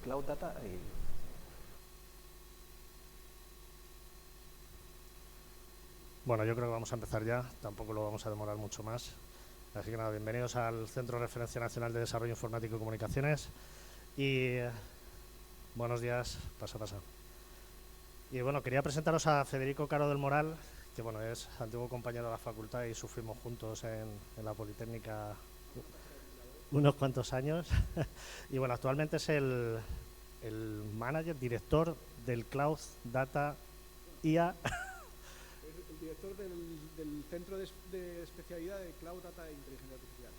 Cloud Data y... Bueno, yo creo que vamos a empezar ya, tampoco lo vamos a demorar mucho más. Así que nada, bienvenidos al Centro de Referencia Nacional de Desarrollo Informático y Comunicaciones. Y buenos días, pasa. Y bueno, quería presentaros a Federico Caro del Moral, que bueno, es antiguo compañero de la facultad y sufrimos juntos en la Politécnica unos cuantos años. Y bueno, actualmente es el manager, director del Cloud Data IA. El director del Centro de Especialidad de Cloud Data e Inteligencia Artificial.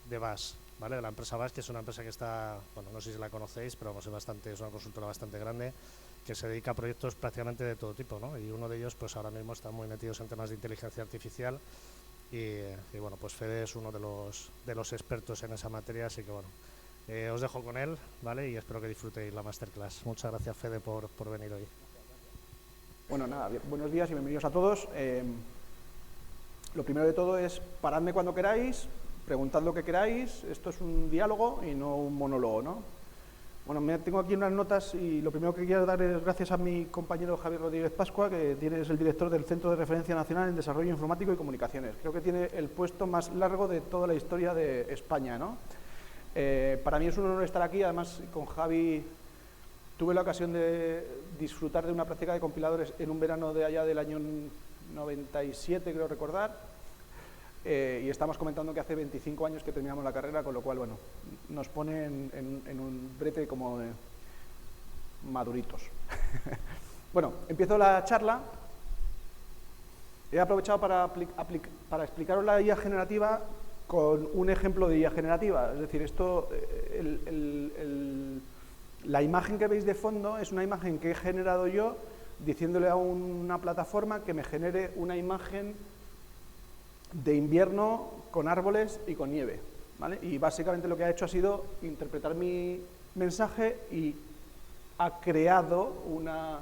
De VAS, ¿vale? De la empresa VAS, que es una empresa que está, bueno, no sé si la conocéis, pero vamos, es una consultora bastante grande que se dedica a proyectos prácticamente de todo tipo, ¿no? Y uno de ellos, pues ahora mismo están muy metidos en temas de inteligencia artificial y bueno, pues Fede es uno de los expertos en esa materia, así que bueno, os dejo con él, ¿vale? Y espero que disfrutéis la masterclass. Muchas gracias, Fede, por venir hoy. Bueno, nada, buenos días y bienvenidos a todos. Lo primero de todo es paradme cuando queráis, preguntad lo que queráis. Esto es un diálogo y no un monólogo, ¿no? Bueno, tengo aquí unas notas y lo primero que quiero dar es gracias a mi compañero Javier Rodríguez Pascua, que es el director del Centro de Referencia Nacional en Desarrollo Informático y Comunicaciones. Creo que tiene el puesto más largo de toda la historia de España, ¿no? Para mí es un honor estar aquí, además con Javi tuve la ocasión de disfrutar de una práctica de compiladores en un verano de allá del año 97, creo recordar. Y estamos comentando que hace 25 años que terminamos la carrera, con lo cual, bueno, nos pone en un brete como de maduritos. Bueno, empiezo la charla. He aprovechado para explicaros la IA generativa con un ejemplo de IA generativa. Es decir, esto, la imagen que veis de fondo es una imagen que he generado yo diciéndole a una plataforma que me genere una imagen de invierno con árboles y con nieve, ¿vale? Y básicamente lo que ha hecho ha sido interpretar mi mensaje y ha creado una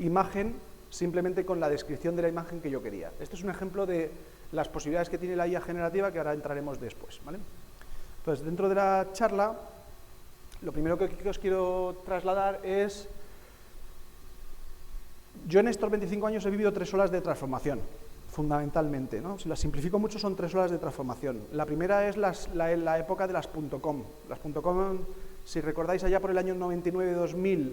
imagen simplemente con la descripción de la imagen que yo quería. Este es un ejemplo de las posibilidades que tiene la IA generativa que ahora entraremos después, ¿vale? Entonces, dentro de la charla, lo primero que os quiero trasladar es... Yo en estos 25 años he vivido 3 olas de transformación, fundamentalmente, ¿no? Si las simplifico mucho, son 3 olas de transformación. La primera es la época de las .com. Las .com, si recordáis, allá por el año 99-2000,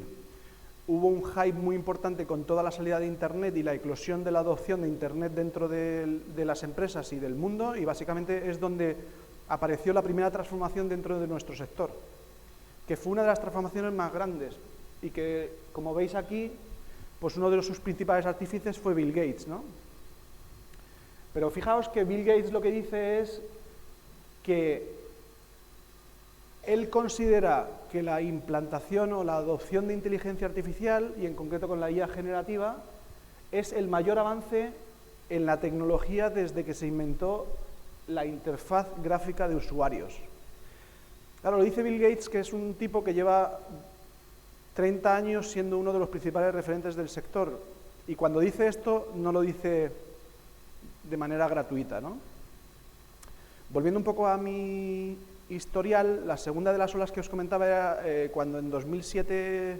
hubo un hype muy importante con toda la salida de Internet y la eclosión de la adopción de Internet dentro de las empresas y del mundo, y básicamente es donde apareció la primera transformación dentro de nuestro sector, que fue una de las transformaciones más grandes y que, como veis aquí, pues uno de sus principales artífices fue Bill Gates, ¿no? Pero fijaos que Bill Gates lo que dice es que él considera que la implantación o la adopción de inteligencia artificial, y en concreto con la IA generativa, es el mayor avance en la tecnología desde que se inventó la interfaz gráfica de usuarios. Claro, lo dice Bill Gates, que es un tipo que lleva 30 años siendo uno de los principales referentes del sector, y cuando dice esto no lo dice de manera gratuita, ¿no? Volviendo un poco a mi historial, la segunda de las olas que os comentaba era cuando en 2007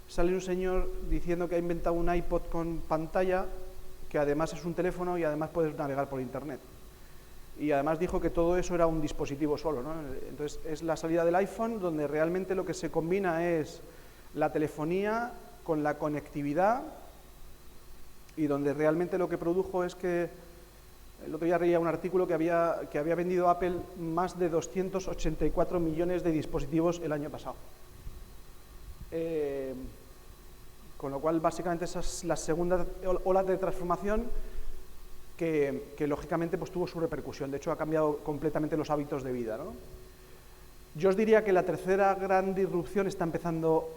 sale un señor diciendo que ha inventado un iPod con pantalla, que además es un teléfono y además puedes navegar por Internet. Y además dijo que todo eso era un dispositivo solo, ¿no? Entonces es la salida del iPhone, donde realmente lo que se combina es la telefonía con la conectividad, y donde realmente lo que produjo es que el otro día leía un artículo que había vendido Apple más de 284 millones de dispositivos el año pasado. Con lo cual, básicamente, esa es la segunda ola de transformación que lógicamente, pues, tuvo su repercusión. De hecho, ha cambiado completamente los hábitos de vida, ¿no? Yo os diría que la tercera gran disrupción está empezando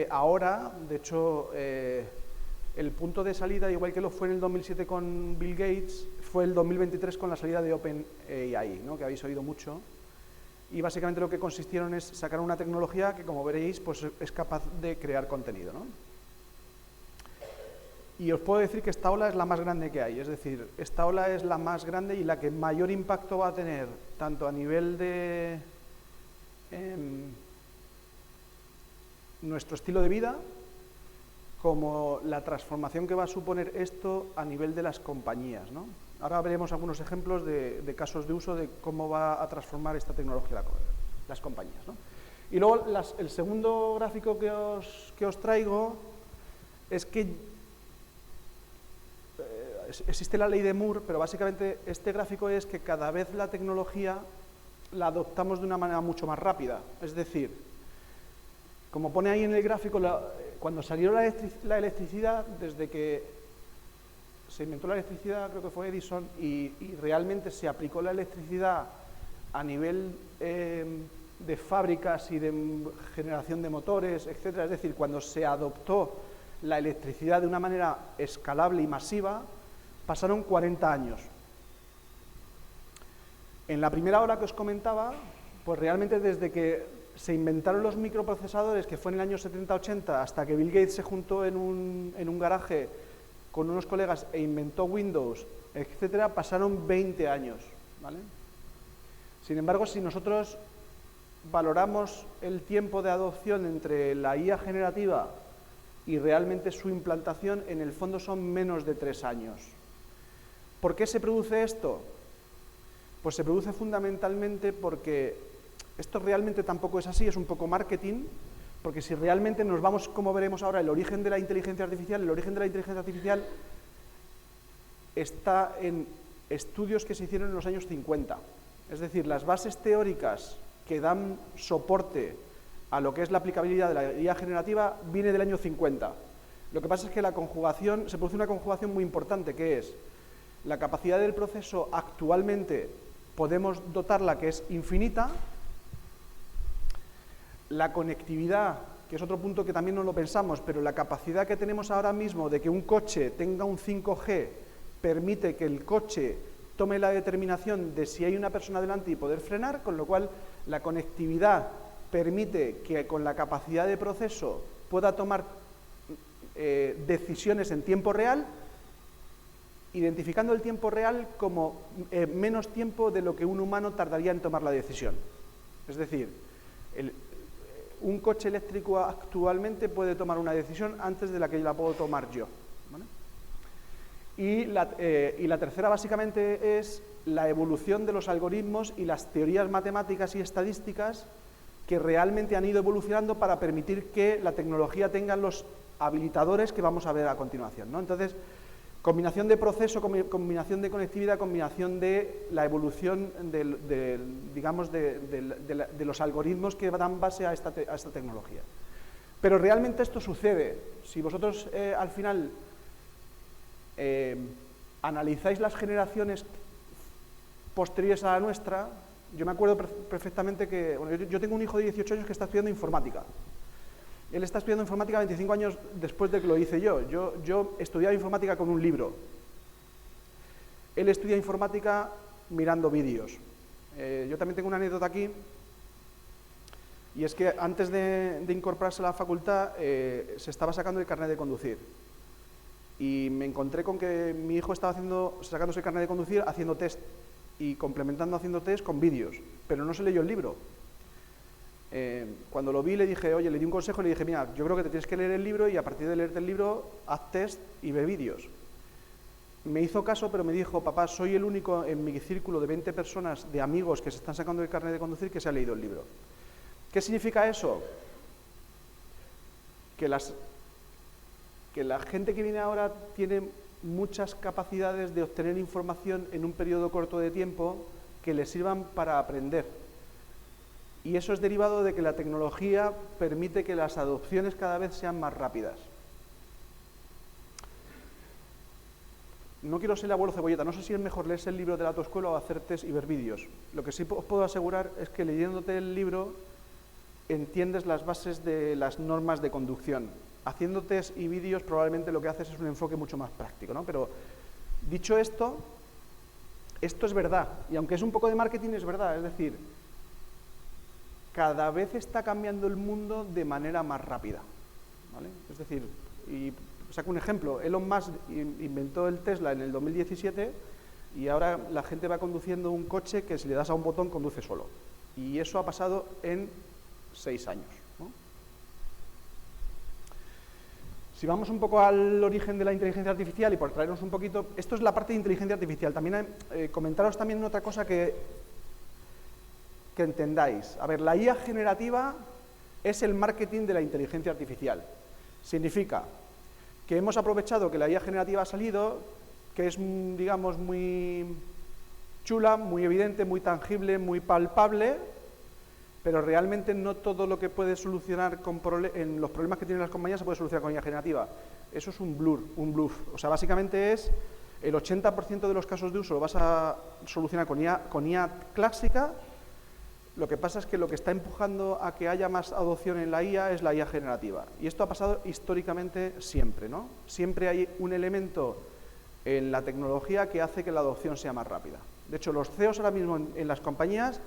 ahora. De hecho, el punto de salida, igual que lo fue en el 2007 con Bill Gates, fue el 2023 con la salida de OpenAI, ¿no? Que habéis oído mucho. Y básicamente lo que consistieron es sacar una tecnología que, como veréis, pues es capaz de crear contenido, ¿no? Y os puedo decir que esta ola es la más grande que hay, es decir, esta ola es la más grande y la que mayor impacto va a tener, tanto a nivel de nuestro estilo de vida como la transformación que va a suponer esto a nivel de las compañías, ¿no? Ahora veremos algunos ejemplos de casos de uso de cómo va a transformar esta tecnología las compañías, ¿no? Y luego el segundo gráfico que os traigo es que existe la ley de Moore, pero básicamente este gráfico es que cada vez la tecnología la adoptamos de una manera mucho más rápida. Es decir, como pone ahí en el gráfico, cuando salió la electricidad, desde que se inventó la electricidad, creo que fue Edison, y realmente se aplicó la electricidad a nivel de fábricas y de generación de motores, etcétera, es decir, cuando se adoptó la electricidad de una manera escalable y masiva, pasaron 40 años. En la primera hora que os comentaba, pues realmente desde que se inventaron los microprocesadores, que fue en el año 70-80, hasta que Bill Gates se juntó en un garaje con unos colegas e inventó Windows, etcétera, pasaron 20 años, ¿vale? Sin embargo, si nosotros valoramos el tiempo de adopción entre la IA generativa y realmente su implantación, en el fondo son menos de 3 años. ¿Por qué se produce esto? Pues se produce fundamentalmente porque esto realmente tampoco es así, es un poco marketing, porque si realmente nos vamos, como veremos ahora, el origen de la inteligencia artificial está en estudios que se hicieron en los años 50. Es decir, las bases teóricas que dan soporte a lo que es la aplicabilidad de la IA generativa viene del año 50. Lo que pasa es que se produce una conjugación muy importante, que es la capacidad del proceso actualmente podemos dotarla, que es infinita. La conectividad, que es otro punto que también no lo pensamos, pero la capacidad que tenemos ahora mismo de que un coche tenga un 5G permite que el coche tome la determinación de si hay una persona delante y poder frenar, con lo cual la conectividad permite que con la capacidad de proceso pueda tomar decisiones en tiempo real, identificando el tiempo real como menos tiempo de lo que un humano tardaría en tomar la decisión. Es decir, un coche eléctrico actualmente puede tomar una decisión antes de la que la puedo tomar yo, ¿vale? Y la tercera básicamente es la evolución de los algoritmos y las teorías matemáticas y estadísticas que realmente han ido evolucionando para permitir que la tecnología tenga los habilitadores que vamos a ver a continuación, ¿no? Entonces, combinación de proceso, combinación de conectividad, combinación de la evolución de los algoritmos que dan base a esta tecnología. Pero realmente esto sucede. Si vosotros al final analizáis las generaciones posteriores a la nuestra, yo me acuerdo perfectamente que yo tengo un hijo de 18 años que está estudiando informática. Él está estudiando informática 25 años después de que lo hice yo. Yo estudiaba informática con un libro. Él estudia informática mirando vídeos. Yo también tengo una anécdota aquí, y es que antes de incorporarse a la facultad se estaba sacando el carnet de conducir. Y me encontré con que mi hijo estaba sacándose el carnet de conducir haciendo test y complementando haciendo test con vídeos, pero no se leyó el libro. Cuando lo vi le dije, oye, le di un consejo y le dije, mira, yo creo que te tienes que leer el libro y a partir de leerte el libro haz test y ve vídeos. Me hizo caso, pero me dijo, papá, soy el único en mi círculo de 20 personas, de amigos que se están sacando el carnet de conducir, que se ha leído el libro. ¿Qué significa eso? Que la gente que viene ahora tiene muchas capacidades de obtener información en un periodo corto de tiempo que le sirvan para aprender. Y eso es derivado de que la tecnología permite que las adopciones cada vez sean más rápidas. No quiero ser el abuelo cebolleta, no sé si es mejor leerse el libro de la autoescuela o hacer test y ver vídeos. Lo que sí os puedo asegurar es que leyéndote el libro entiendes las bases de las normas de conducción. Haciendo test y vídeos probablemente lo que haces es un enfoque mucho más práctico, ¿no? Pero dicho esto, esto es verdad, y aunque es un poco de marketing es verdad, es decir, cada vez está cambiando el mundo de manera más rápida, ¿vale? Es decir, y saco un ejemplo, Elon Musk inventó el Tesla en el 2017 y ahora la gente va conduciendo un coche que si le das a un botón conduce solo. Y eso ha pasado en 6 años, ¿no? Si vamos un poco al origen de la inteligencia artificial y por traernos un poquito, esto es la parte de inteligencia artificial. También comentaros también otra cosa que entendáis. A ver, la IA generativa es el marketing de la inteligencia artificial. Significa que hemos aprovechado que la IA generativa ha salido, que es, digamos, muy chula, muy evidente, muy tangible, muy palpable, pero realmente no todo lo que puede solucionar en los problemas que tienen las compañías se puede solucionar con IA generativa. Eso es un bluff. O sea, básicamente es el 80% de los casos de uso lo vas a solucionar con IA clásica. Lo que pasa es que lo que está empujando a que haya más adopción en la IA es la IA generativa. Y esto ha pasado históricamente siempre, ¿no? Siempre hay un elemento en la tecnología que hace que la adopción sea más rápida. De hecho, los CEOs ahora mismo en las compañías,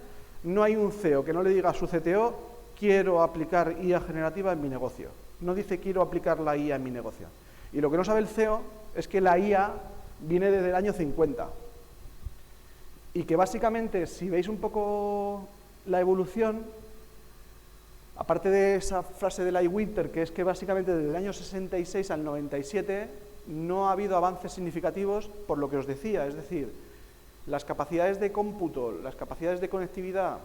no hay un CEO que no le diga a su CTO, quiero aplicar IA generativa en mi negocio. No dice, quiero aplicar la IA en mi negocio. Y lo que no sabe el CEO es que la IA viene desde el año 50. Y que básicamente, si veis un poco la evolución, aparte de esa frase de Light Winter, que es que básicamente desde el año 66 al 97 no ha habido avances significativos por lo que os decía, es decir, las capacidades de cómputo, las capacidades de conectividad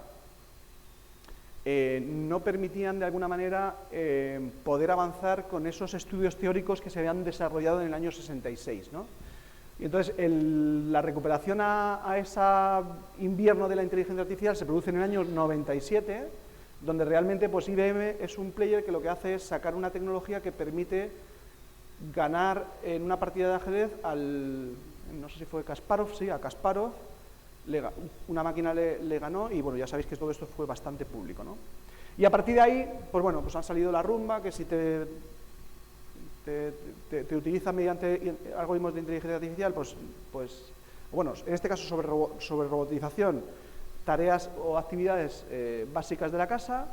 no permitían de alguna manera poder avanzar con esos estudios teóricos que se habían desarrollado en el año 66, ¿no? Y entonces la recuperación a ese invierno de la inteligencia artificial se produce en el año 97, donde realmente pues IBM es un player que lo que hace es sacar una tecnología que permite ganar en una partida de ajedrez no sé si fue Kasparov, sí, a Kasparov, una máquina le ganó y bueno, ya sabéis que todo esto fue bastante público, ¿no? Y a partir de ahí, pues bueno, pues han salido la rumba, que si te utiliza mediante algoritmos de inteligencia artificial, pues bueno, en este caso sobre robotización, tareas o actividades básicas de la casa.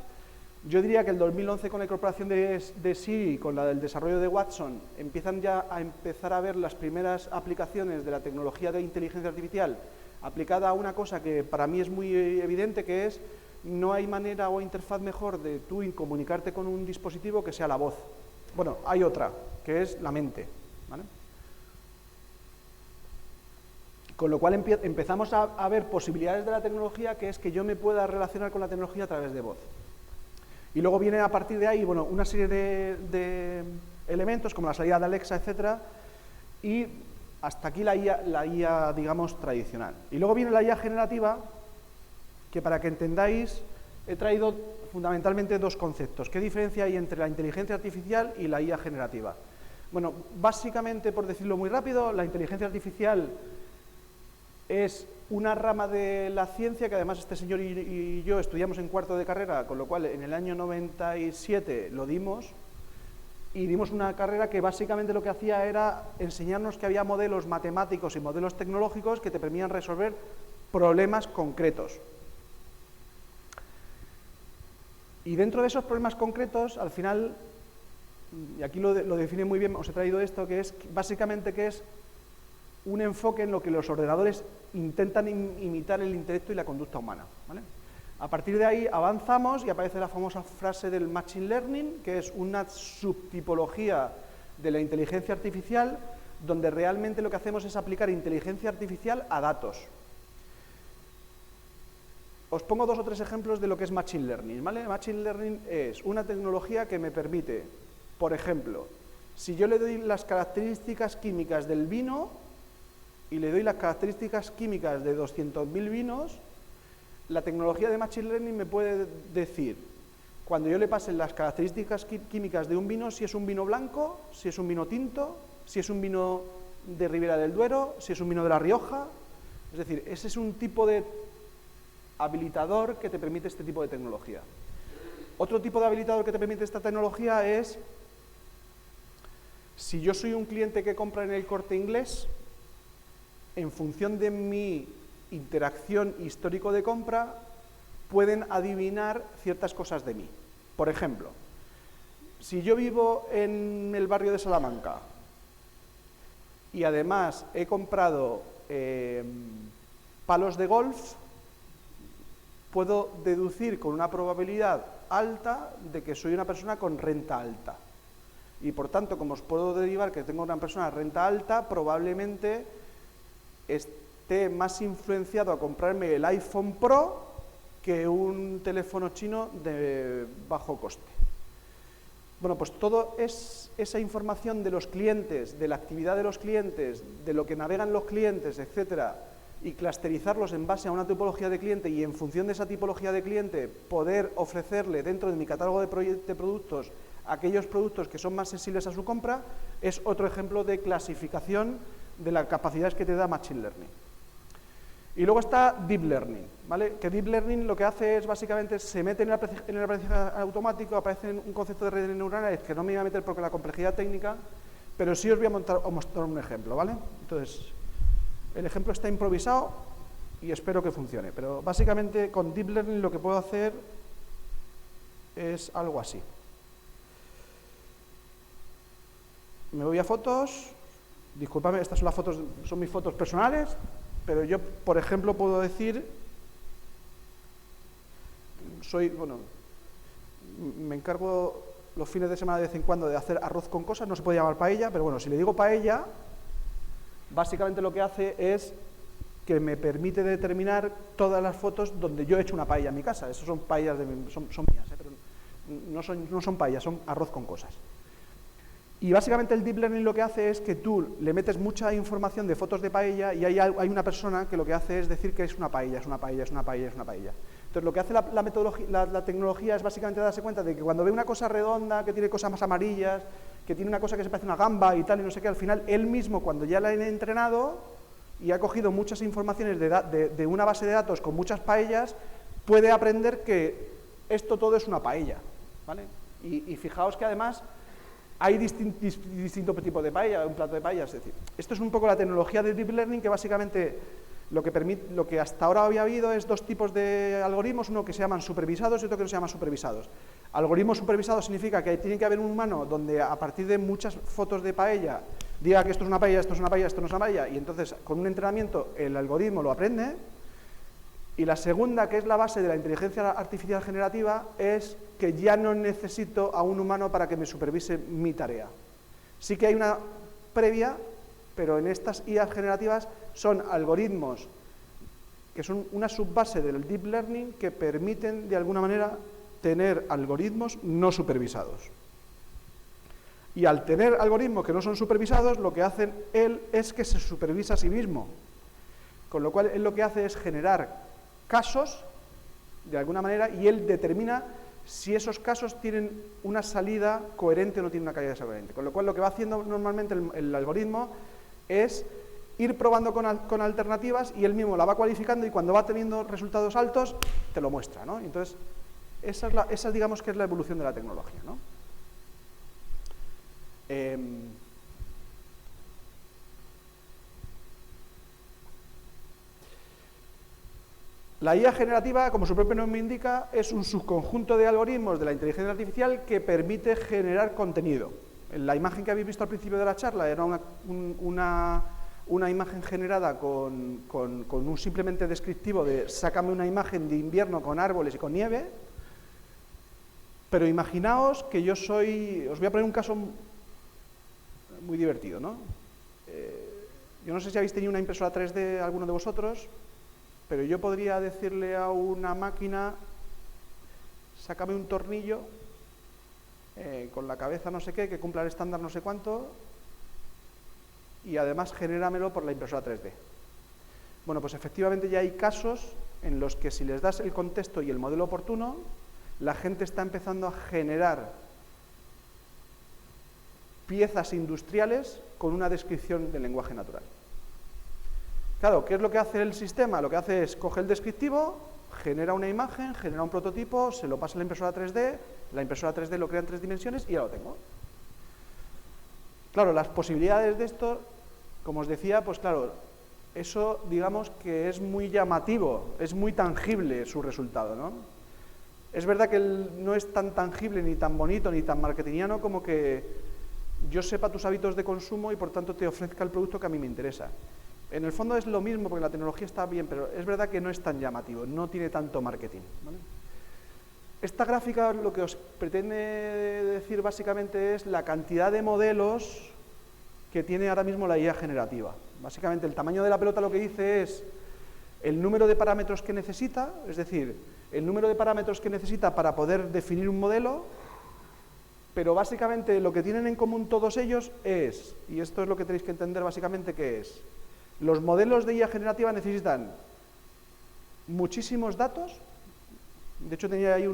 Yo diría que el 2011 con la incorporación de Siri, con el desarrollo de Watson, empiezan ya a ver las primeras aplicaciones de la tecnología de inteligencia artificial aplicada a una cosa que para mí es muy evidente, que es no hay manera o interfaz mejor de tú comunicarte con un dispositivo que sea la voz. Bueno, hay otra, que es la mente, ¿vale? Con lo cual empezamos a ver posibilidades de la tecnología, que es que yo me pueda relacionar con la tecnología a través de voz. Y luego viene a partir de ahí, bueno, una serie de elementos, como la salida de Alexa, etcétera, y hasta aquí la IA, digamos, tradicional. Y luego viene la IA generativa, que para que entendáis, he traído fundamentalmente dos conceptos. ¿Qué diferencia hay entre la inteligencia artificial y la IA generativa? Bueno, básicamente, por decirlo muy rápido, la inteligencia artificial es una rama de la ciencia que además este señor y yo estudiamos en cuarto de carrera, con lo cual en el año 97 lo dimos, y dimos una carrera que básicamente lo que hacía era enseñarnos que había modelos matemáticos y modelos tecnológicos que te permitían resolver problemas concretos. Y dentro de esos problemas concretos, al final, y aquí lo define muy bien, os he traído esto, que es básicamente que es un enfoque en lo que los ordenadores intentan imitar el intelecto y la conducta humana, ¿vale? A partir de ahí avanzamos y aparece la famosa frase del Machine Learning, que es una subtipología de la inteligencia artificial, donde realmente lo que hacemos es aplicar inteligencia artificial a datos. Os pongo 2 o 3 ejemplos de lo que es Machine Learning, ¿vale? Machine Learning es una tecnología que me permite, por ejemplo, si yo le doy las características químicas del vino y le doy las características químicas de 200.000 vinos, la tecnología de Machine Learning me puede decir, cuando yo le pase las características químicas de un vino, si es un vino blanco, si es un vino tinto, si es un vino de Ribera del Duero, si es un vino de La Rioja. Es decir, ese es un tipo de habilitador que te permite este tipo de tecnología. Otro tipo de habilitador que te permite esta tecnología es, si yo soy un cliente que compra en el Corte Inglés, en función de mi interacción histórico de compra, pueden adivinar ciertas cosas de mí. Por ejemplo, si yo vivo en el barrio de Salamanca y además he comprado palos de golf, puedo deducir con una probabilidad alta de que soy una persona con renta alta. Y por tanto, como os puedo derivar que tengo una persona de renta alta, probablemente esté más influenciado a comprarme el iPhone Pro que un teléfono chino de bajo coste. Bueno, pues todo es esa información de los clientes, de la actividad de los clientes, de lo que navegan los clientes, etcétera, y clusterizarlos en base a una tipología de cliente y en función de esa tipología de cliente poder ofrecerle dentro de mi catálogo de productos aquellos productos que son más sensibles a su compra, es otro ejemplo de clasificación de las capacidades que te da Machine Learning. Y luego está Deep Learning, ¿vale? Que Deep Learning lo que hace es básicamente se mete en el aprendizaje automático, aparece un concepto de redes neuronales que no me voy a meter porque la complejidad técnica, pero sí os voy a mostrar un ejemplo, ¿vale? Entonces, el ejemplo está improvisado y espero que funcione, pero básicamente con Deep Learning lo que puedo hacer es algo así. Me voy a fotos, disculpadme, estas son las fotos, son mis fotos personales, pero yo, por ejemplo, puedo decir, me encargo los fines de semana de vez en cuando de hacer arroz con cosas, no se puede llamar paella, pero bueno, si le digo paella, básicamente lo que hace es que me permite determinar todas las fotos donde yo he hecho una paella en mi casa. Esas son paellas, son mías, pero no son paellas, son arroz con cosas. Y básicamente el Deep Learning lo que hace es que tú le metes mucha información de fotos de paella y hay una persona que lo que hace es decir que es una paella, es una paella, es una paella, es una paella. Entonces lo que hace la tecnología es básicamente darse cuenta de que cuando ve una cosa redonda, que tiene cosas más amarillas, que tiene una cosa que se parece a una gamba y tal y no sé qué, al final él mismo cuando ya la he entrenado y ha cogido muchas informaciones de una base de datos con muchas paellas, puede aprender que esto todo es una paella, ¿vale? Y fijaos que además hay distintos tipos de paella, un plato de paella, es decir, esto es un poco la tecnología de Deep Learning que básicamente lo que hasta ahora había habido es dos tipos de algoritmos, uno que se llaman supervisados y otro que no se llama supervisados. Algoritmo supervisado significa que tiene que haber un humano donde a partir de muchas fotos de paella diga que esto es una paella, esto es una paella, esto no es una paella, y entonces con un entrenamiento el algoritmo lo aprende. Y la segunda, que es la base de la inteligencia artificial generativa, es que ya no necesito a un humano para que me supervise mi tarea. Sí que hay una previa, pero en estas IAs generativas son algoritmos que son una subbase del Deep Learning que permiten, de alguna manera, tener algoritmos no supervisados. Y al tener algoritmos que no son supervisados, lo que hacen él es que se supervisa a sí mismo. Con lo cual, él lo que hace es generar casos, de alguna manera, y él determina si esos casos tienen una salida coherente o no tienen una salida coherente. Con lo cual, lo que va haciendo normalmente el algoritmo es ir probando con alternativas y él mismo la va cualificando y cuando va teniendo resultados altos, te lo muestra, ¿no? Entonces, esa digamos que es la evolución de la tecnología, ¿no? La IA generativa, como su propio nombre indica, es un subconjunto de algoritmos de la inteligencia artificial que permite generar contenido. La imagen que habéis visto al principio de la charla era una imagen generada con un simplemente descriptivo de sácame una imagen de invierno con árboles y con nieve, pero imaginaos que yo os voy a poner un caso muy divertido, ¿no? Yo no sé si habéis tenido una impresora 3D alguno de vosotros, pero yo podría decirle a una máquina, sácame un tornillo con la cabeza no sé qué, que cumpla el estándar no sé cuánto, y además genéramelo por la impresora 3D. Bueno, pues efectivamente ya hay casos en los que si les das el contexto y el modelo oportuno, la gente está empezando a generar piezas industriales con una descripción del lenguaje natural. Claro, ¿qué es lo que hace el sistema? Lo que hace es coge el descriptivo, genera una imagen, genera un prototipo, se lo pasa a la impresora 3D, la impresora 3D lo crea en 3 dimensiones y ya lo tengo. Claro, las posibilidades de esto, como os decía, pues claro, eso digamos que es muy llamativo, es muy tangible su resultado, ¿no? Es verdad que no es tan tangible, ni tan bonito, ni tan marketingiano como que yo sepa tus hábitos de consumo y por tanto te ofrezca el producto que a mí me interesa. En el fondo es lo mismo porque la tecnología está bien, pero es verdad que no es tan llamativo, no tiene tanto marketing, ¿vale? Esta gráfica lo que os pretende decir básicamente es la cantidad de modelos que tiene ahora mismo la IA generativa. Básicamente el tamaño de la pelota lo que dice es el número de parámetros que necesita, es decir, el número de parámetros que necesita para poder definir un modelo, pero básicamente lo que tienen en común todos ellos es, y esto es lo que tenéis que entender básicamente que es, los modelos de IA generativa necesitan muchísimos datos. De hecho tenía ahí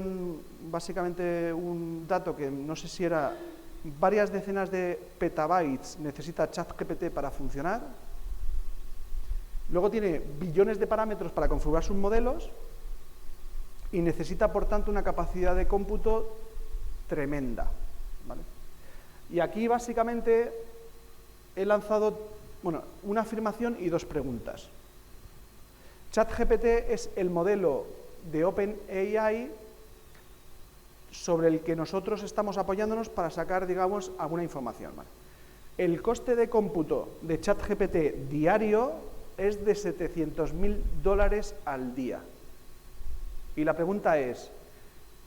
básicamente un dato que no sé si era varias decenas de petabytes necesita ChatGPT para funcionar. Luego tiene billones de parámetros para configurar sus modelos y necesita, por tanto, una capacidad de cómputo tremenda, ¿vale? Y aquí, básicamente, he lanzado una afirmación y dos preguntas. ChatGPT es el modelo de OpenAI sobre el que nosotros estamos apoyándonos para sacar, digamos, alguna información, ¿vale? El coste de cómputo de ChatGPT diario es de $700.000 al día. Y la pregunta es,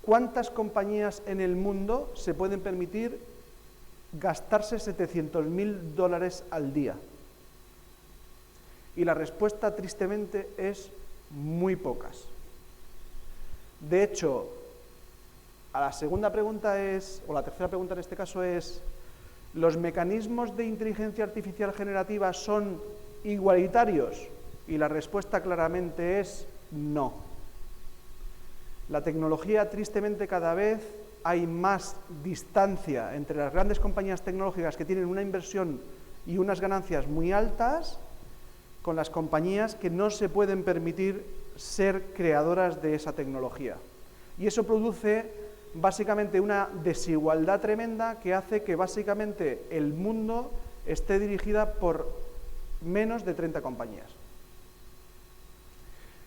¿cuántas compañías en el mundo se pueden permitir gastarse $700.000 al día? Y la respuesta, tristemente, es muy pocas. De hecho, a la segunda pregunta es, o la tercera pregunta en este caso es, ¿los mecanismos de inteligencia artificial generativa son igualitarios? Y la respuesta claramente es no. La tecnología, tristemente, cada vez hay más distancia entre las grandes compañías tecnológicas que tienen una inversión y unas ganancias muy altas con las compañías que no se pueden permitir ser creadoras de esa tecnología. Y eso produce básicamente una desigualdad tremenda que hace que básicamente el mundo esté dirigida por menos de 30 compañías.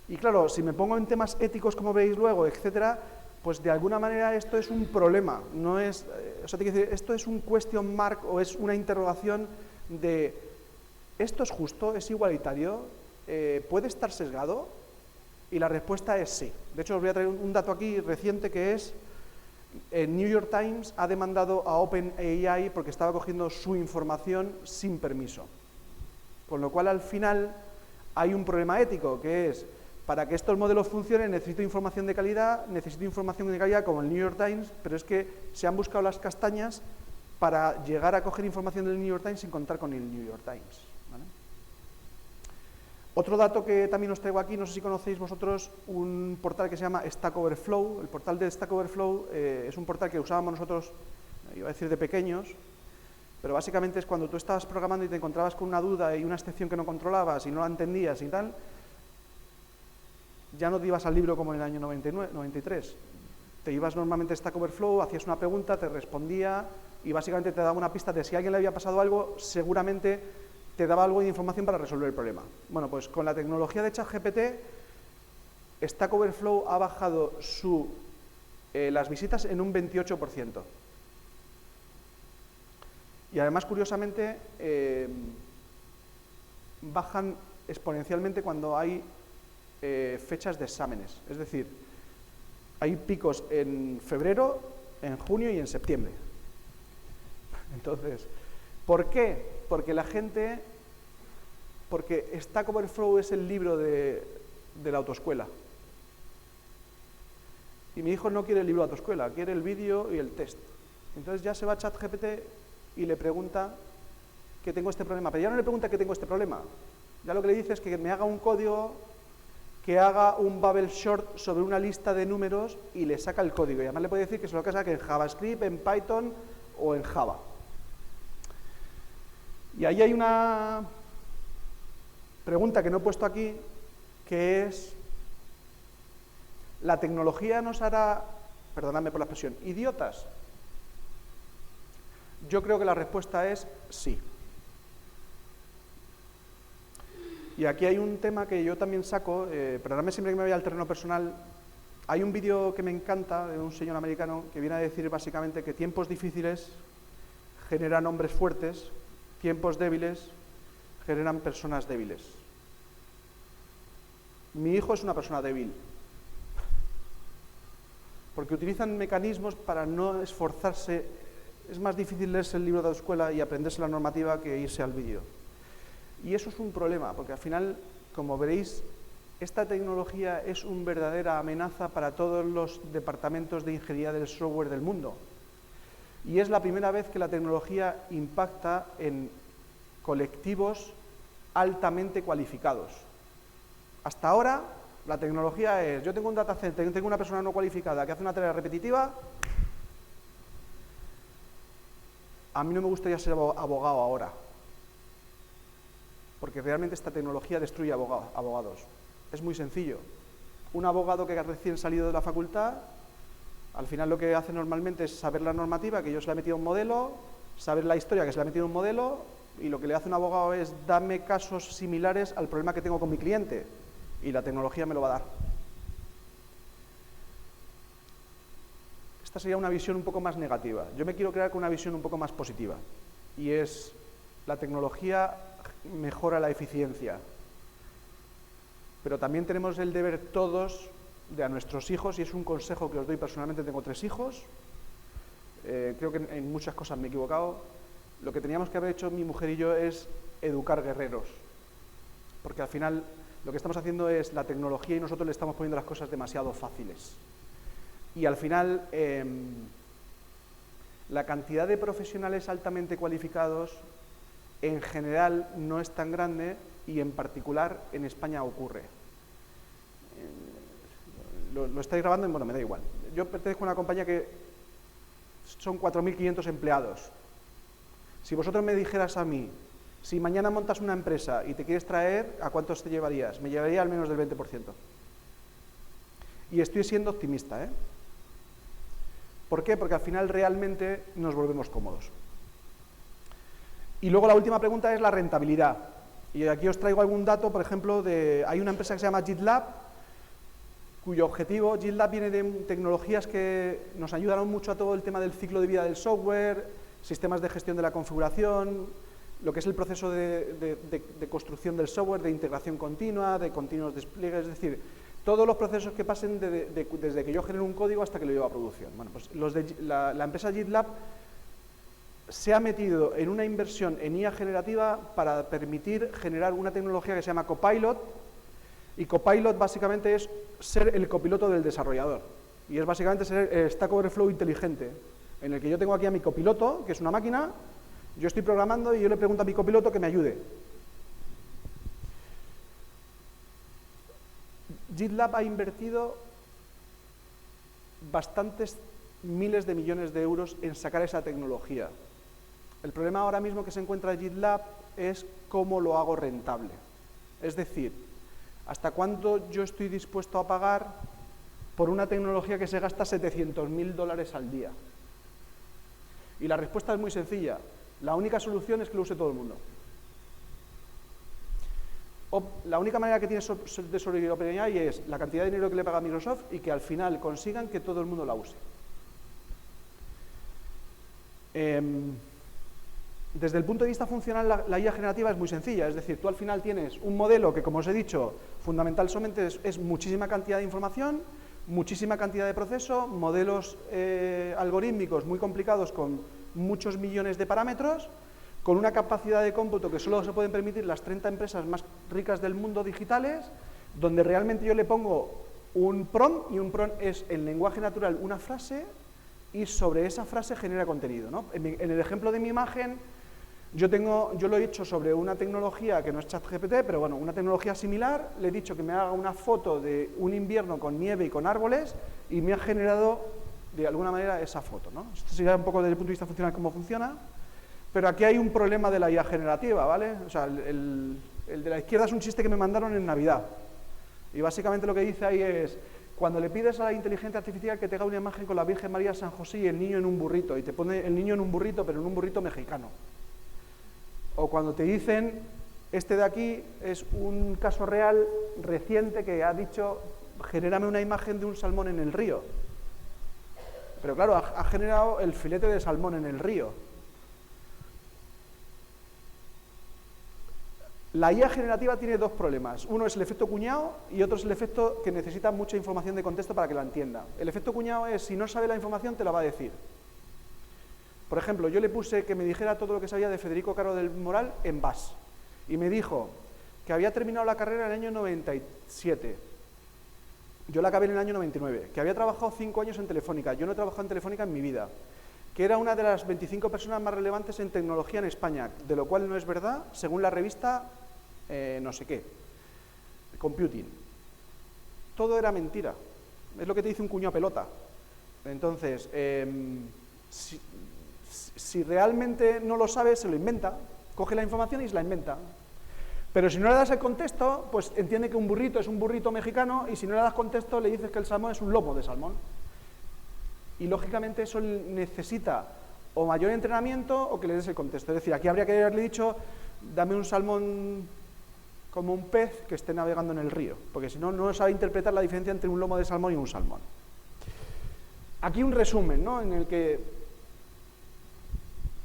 Y claro, si me pongo en temas éticos, como veis luego, etcétera, pues de alguna manera esto es un problema, no es, o sea, te quiero decir, esto es un question mark o es una interrogación de ¿esto es justo? ¿Es igualitario? ¿Puede estar sesgado? Y la respuesta es sí. De hecho, os voy a traer un dato aquí reciente que es el New York Times ha demandado a OpenAI porque estaba cogiendo su información sin permiso. Con lo cual, al final, hay un problema ético, que es, para que estos modelos funcionen necesito información de calidad como el New York Times, pero es que se han buscado las castañas para llegar a coger información del New York Times sin contar con el New York Times, ¿vale? Otro dato que también os traigo aquí, no sé si conocéis vosotros un portal que se llama Stack Overflow. El portal de Stack Overflow es un portal que usábamos nosotros, iba a decir de pequeños, pero básicamente es cuando tú estabas programando y te encontrabas con una duda y una excepción que no controlabas y no la entendías y tal, ya no te ibas al libro como en el año 93. Te ibas normalmente a Stack Overflow, hacías una pregunta, te respondía y básicamente te daba una pista de si a alguien le había pasado algo, seguramente te daba algo de información para resolver el problema. Bueno, pues con la tecnología de ChatGPT, Stack Overflow ha bajado las visitas en un 28%. Y además, curiosamente, bajan exponencialmente cuando hay fechas de exámenes. Es decir, hay picos en febrero, en junio y en septiembre. Entonces, ¿por qué? Porque Stack Overflow es el libro de la autoescuela. Y mi hijo no quiere el libro de autoescuela, quiere el vídeo y el test. Entonces ya se va a ChatGPT y le pregunta que tengo este problema. Pero ya no le pregunta que tengo este problema. Ya lo que le dice es que me haga un código, que haga un bubble short sobre una lista de números y le saca el código. Y además le puede decir que se lo saque en JavaScript, en Python o en Java. Y ahí hay una pregunta que no he puesto aquí, que es, ¿la tecnología nos hará, perdonadme por la expresión, idiotas? Yo creo que la respuesta es sí. Y aquí hay un tema que yo también saco, perdonadme siempre que me voy al terreno personal. Hay un vídeo que me encanta de un señor americano que viene a decir básicamente que tiempos difíciles generan hombres fuertes, tiempos débiles generan personas débiles. Mi hijo es una persona débil. porque utilizan mecanismos para no esforzarse. Es más difícil leerse el libro de la escuela y aprenderse la normativa que irse al vídeo. Y eso es un problema, porque al final, como veréis, esta tecnología es una verdadera amenaza para todos los departamentos de ingeniería del software del mundo. Y es la primera vez que la tecnología impacta en colectivos altamente cualificados. Hasta ahora, la tecnología es, yo tengo un data center, tengo una persona no cualificada que hace una tarea repetitiva, a mí no me gustaría ser abogado ahora, porque realmente esta tecnología destruye abogados. Es muy sencillo. Un abogado que ha recién salido de la facultad, al final lo que hace normalmente es saber la normativa, que yo se le he metido un modelo, saber la historia, que se le ha metido un modelo, y lo que le hace un abogado es darme casos similares al problema que tengo con mi cliente, y la tecnología me lo va a dar. Esta sería una visión un poco más negativa. Yo me quiero crear con una visión un poco más positiva, y es, la tecnología mejora la eficiencia, pero también tenemos el deber todos de a nuestros hijos, y es un consejo que os doy personalmente, tengo 3 hijos, creo que en muchas cosas me he equivocado. Lo que teníamos que haber hecho mi mujer y yo es educar guerreros, porque al final lo que estamos haciendo es la tecnología y nosotros le estamos poniendo las cosas demasiado fáciles. Y al final la cantidad de profesionales altamente cualificados en general no es tan grande, y en particular en España ocurre. Lo estáis grabando, bueno, me da igual. Yo pertenezco a una compañía que son 4.500 empleados. Si vosotros me dijeras a mí, si mañana montas una empresa y te quieres traer, ¿a cuántos te llevarías? Me llevaría al menos del 20%. Y estoy siendo optimista, ¿eh? ¿Por qué? Porque al final realmente nos volvemos cómodos. Y luego la última pregunta es la rentabilidad. Y aquí os traigo algún dato, por ejemplo, hay una empresa que se llama GitLab, cuyo objetivo, GitLab viene de tecnologías que nos ayudaron mucho a todo el tema del ciclo de vida del software, sistemas de gestión de la configuración, lo que es el proceso de construcción del software, de integración continua, de continuos despliegues, es decir, todos los procesos que pasen desde que yo genero un código hasta que lo llevo a producción. Bueno, pues la empresa GitLab se ha metido en una inversión en IA generativa para permitir generar una tecnología que se llama Copilot, y Copilot básicamente es ser el copiloto del desarrollador, y es básicamente ser el Stack Overflow inteligente, en el que yo tengo aquí a mi copiloto, que es una máquina, yo estoy programando y yo le pregunto a mi copiloto que me ayude. GitLab ha invertido bastantes miles de millones de euros en sacar esa tecnología. El problema ahora mismo que se encuentra GitLab es cómo lo hago rentable. Es decir, ¿hasta cuánto yo estoy dispuesto a pagar por una tecnología que se gasta $700.000 al día? Y la respuesta es muy sencilla. La única solución es que lo use todo el mundo. La única manera que tiene de sobrevivir OpenAI es la cantidad de dinero que le paga Microsoft y que al final consigan que todo el mundo la use. Desde el punto de vista funcional, la IA generativa es muy sencilla. Es decir, tú al final tienes un modelo que, como os he dicho, fundamentalmente es muchísima cantidad de información, muchísima cantidad de proceso, modelos algorítmicos muy complicados con muchos millones de parámetros, con una capacidad de cómputo que solo se pueden permitir las 30 empresas más ricas del mundo digitales, donde realmente yo le pongo un prompt, y un prompt es en lenguaje natural una frase, y sobre esa frase genera contenido, ¿no? En el ejemplo de mi imagen, yo lo he hecho sobre una tecnología que no es ChatGPT, pero bueno, una tecnología similar. Le he dicho que me haga una foto de un invierno con nieve y con árboles, y me ha generado de alguna manera esa foto, ¿no? Esto sería un poco desde el punto de vista funcional cómo funciona, pero aquí hay un problema de la IA generativa, ¿vale? O sea, el de la izquierda es un chiste que me mandaron en Navidad, y básicamente lo que dice ahí es: cuando le pides a la inteligencia artificial que te haga una imagen con la Virgen María, San José y el niño en un burrito, y te pone el niño en un burrito, pero en un burrito mexicano. O cuando te dicen, este de aquí es un caso real reciente que ha dicho, genérame una imagen de un salmón en el río. Pero claro, ha generado el filete de salmón en el río. La IA generativa tiene dos problemas. Uno es el efecto cuñado y otro es el efecto que necesita mucha información de contexto para que la entienda. El efecto cuñado es, si no sabe la información, te la va a decir. Por ejemplo, yo le puse que me dijera todo lo que sabía de Federico Caro del Moral en VAS. Y me dijo que había terminado la carrera en el año 97. Yo la acabé en el año 99. Que había trabajado 5 años en Telefónica. Yo no he trabajado en Telefónica en mi vida. Que era una de las 25 personas más relevantes en tecnología en España, de lo cual no es verdad, según la revista no sé qué, Computing. Todo era mentira. Es lo que te dice un cuñado pelota. Entonces, si realmente no lo sabe, se lo inventa. Coge la información y se la inventa. Pero si no le das el contexto, pues entiende que un burrito es un burrito mexicano, y si no le das contexto, le dices que el salmón es un lomo de salmón. Y lógicamente eso necesita o mayor entrenamiento o que le des el contexto. Es decir, aquí habría que haberle dicho, dame un salmón como un pez que esté navegando en el río, porque si no, no sabe interpretar la diferencia entre un lomo de salmón y un salmón. Aquí un resumen, ¿no?, en el que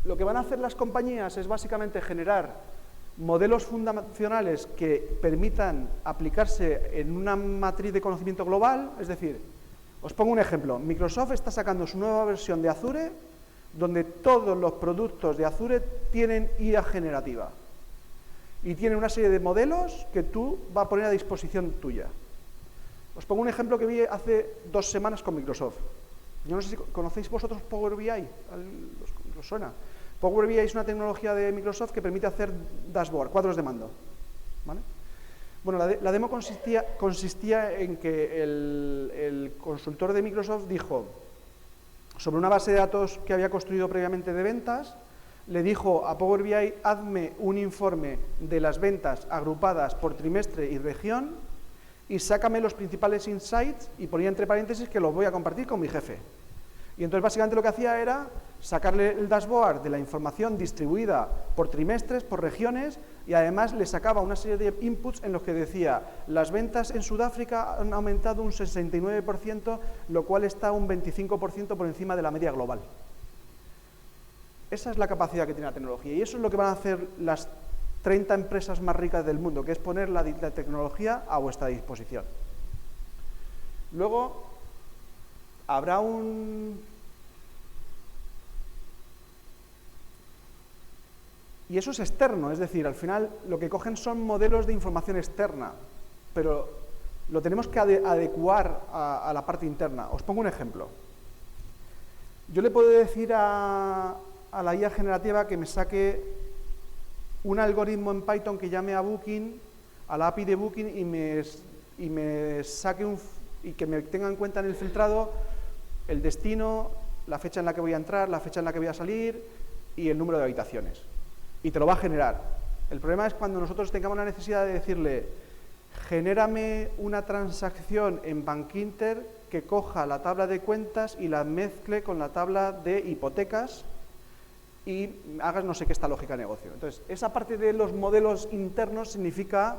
lo que van a hacer las compañías es básicamente generar modelos fundacionales que permitan aplicarse en una matriz de conocimiento global. Es decir, os pongo un ejemplo. Microsoft está sacando su nueva versión de Azure, donde todos los productos de Azure tienen IA generativa. Y tiene una serie de modelos que tú va a poner a disposición tuya. Os pongo un ejemplo que vi hace 2 semanas con Microsoft. Yo no sé si conocéis vosotros Power BI, ¿os suena? Power BI es una tecnología de Microsoft que permite hacer dashboard, cuadros de mando, ¿vale? Bueno, la demo consistía en que el consultor de Microsoft dijo, sobre una base de datos que había construido previamente de ventas, le dijo a Power BI, hazme un informe de las ventas agrupadas por trimestre y región y sácame los principales insights, y ponía entre paréntesis que los voy a compartir con mi jefe. Y entonces básicamente lo que hacía era sacarle el dashboard de la información distribuida por trimestres, por regiones, y además le sacaba una serie de inputs en los que decía, las ventas en Sudáfrica han aumentado un 69%, lo cual está un 25% por encima de la media global. Esa es la capacidad que tiene la tecnología, y eso es lo que van a hacer las 30 empresas más ricas del mundo, que es poner la tecnología a vuestra disposición. Luego, habrá y eso es externo, es decir, al final lo que cogen son modelos de información externa, pero lo tenemos que adecuar a la parte interna. Os pongo un ejemplo. Yo le puedo decir a la IA generativa que me saque un algoritmo en Python que llame a Booking, a la API de Booking, y me saque y que me tenga en cuenta en el filtrado el destino, la fecha en la que voy a entrar, la fecha en la que voy a salir y el número de habitaciones. Y te lo va a generar. El problema es cuando nosotros tengamos la necesidad de decirle, genérame una transacción en Bankinter que coja la tabla de cuentas y la mezcle con la tabla de hipotecas y hagas no sé qué esta lógica de negocio. Entonces, esa parte de los modelos internos significa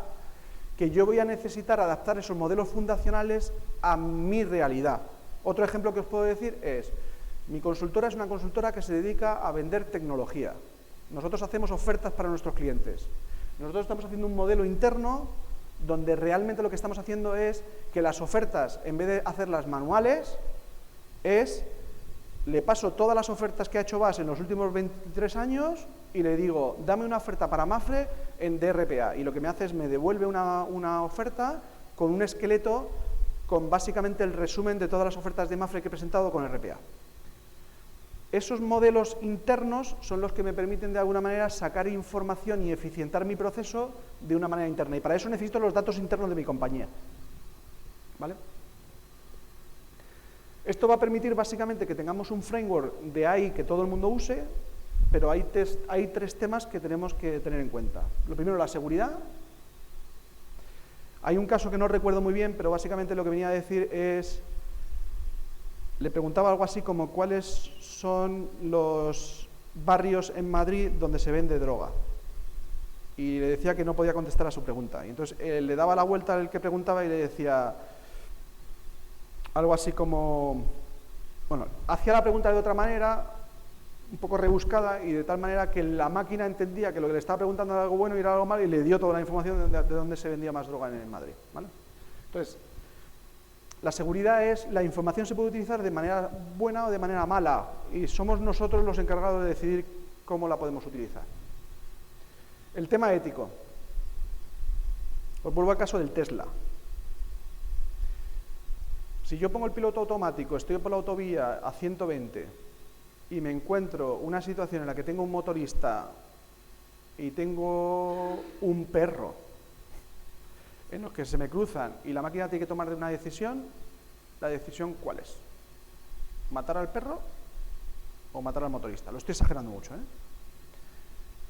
que yo voy a necesitar adaptar esos modelos fundacionales a mi realidad. Otro ejemplo que os puedo decir es, mi consultora es una consultora que se dedica a vender tecnología. Nosotros hacemos ofertas para nuestros clientes. Nosotros estamos haciendo un modelo interno donde realmente lo que estamos haciendo es que las ofertas, en vez de hacerlas manuales, le paso todas las ofertas que ha hecho VAS en los últimos 23 años y le digo, dame una oferta para Mafre en DRPA. Y lo que me hace es me devuelve una oferta con un esqueleto con básicamente el resumen de todas las ofertas de Mafre que he presentado con RPA. Esos modelos internos son los que me permiten de alguna manera sacar información y eficientar mi proceso de una manera interna. Y para eso necesito los datos internos de mi compañía. ¿Vale? Esto va a permitir básicamente que tengamos un framework de AI que todo el mundo use, pero hay 3 temas que tenemos que tener en cuenta. Lo primero, la seguridad. Hay un caso que no recuerdo muy bien, pero básicamente lo que venía a decir es, le preguntaba algo así como cuáles son los barrios en Madrid donde se vende droga. Y le decía que no podía contestar a su pregunta. Y entonces le daba la vuelta al que preguntaba y le decía algo así como, bueno, hacía la pregunta de otra manera un poco rebuscada y de tal manera que la máquina entendía que lo que le estaba preguntando era algo bueno y era algo malo y le dio toda la información de dónde se vendía más droga en Madrid, ¿vale? Entonces, la seguridad es, la información se puede utilizar de manera buena o de manera mala y somos nosotros los encargados de decidir cómo la podemos utilizar. El tema ético. Os vuelvo al caso del Tesla. Si yo pongo el piloto automático, estoy por la autovía a 120 y me encuentro una situación en la que tengo un motorista y tengo un perro en los que se me cruzan y la máquina tiene que tomar una decisión, ¿la decisión cuál es? ¿Matar al perro o matar al motorista? Lo estoy exagerando mucho, ¿eh?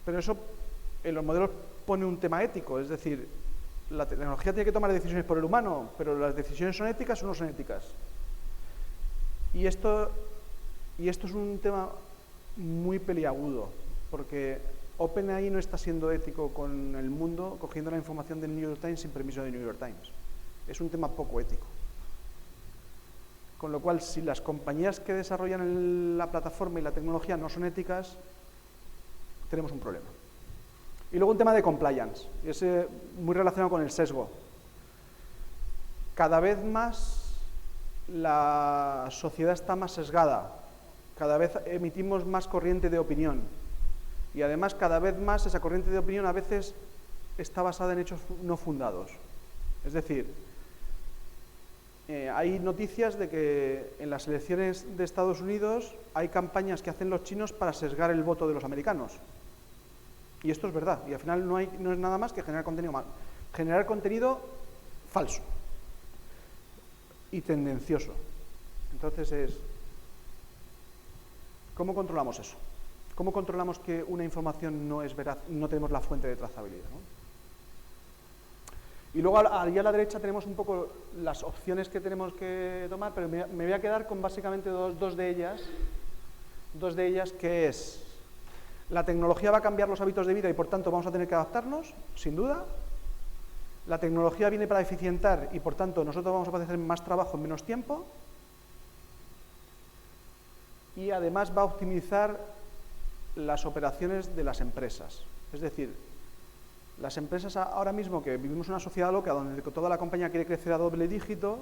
Pero eso en los modelos pone un tema ético, es decir, la tecnología tiene que tomar decisiones por el humano, pero las decisiones son éticas o no son éticas. Y esto es un tema muy peliagudo, porque OpenAI no está siendo ético con el mundo cogiendo la información del New York Times sin permiso del New York Times. Es un tema poco ético. Con lo cual, si las compañías que desarrollan la plataforma y la tecnología no son éticas, tenemos un problema. Y luego un tema de compliance, y es muy relacionado con el sesgo. Cada vez más la sociedad está más sesgada, cada vez emitimos más corriente de opinión y además cada vez más esa corriente de opinión a veces está basada en hechos no fundados. Es decir, hay noticias de que en las elecciones de Estados Unidos hay campañas que hacen los chinos para sesgar el voto de los americanos. Y esto es verdad, y al final no es nada más que generar contenido mal. Generar contenido falso y tendencioso. Entonces ¿cómo controlamos eso? ¿Cómo controlamos que una información no es veraz, no tenemos la fuente de trazabilidad, ¿no? Y luego allá a la derecha tenemos un poco las opciones que tenemos que tomar, pero me voy a quedar con básicamente dos de ellas. Dos de ellas que es: la tecnología va a cambiar los hábitos de vida y por tanto vamos a tener que adaptarnos, sin duda. La tecnología viene para eficientar y por tanto nosotros vamos a poder hacer más trabajo en menos tiempo. Y además va a optimizar las operaciones de las empresas. Es decir, las empresas ahora mismo que vivimos una sociedad loca donde toda la compañía quiere crecer a doble dígito,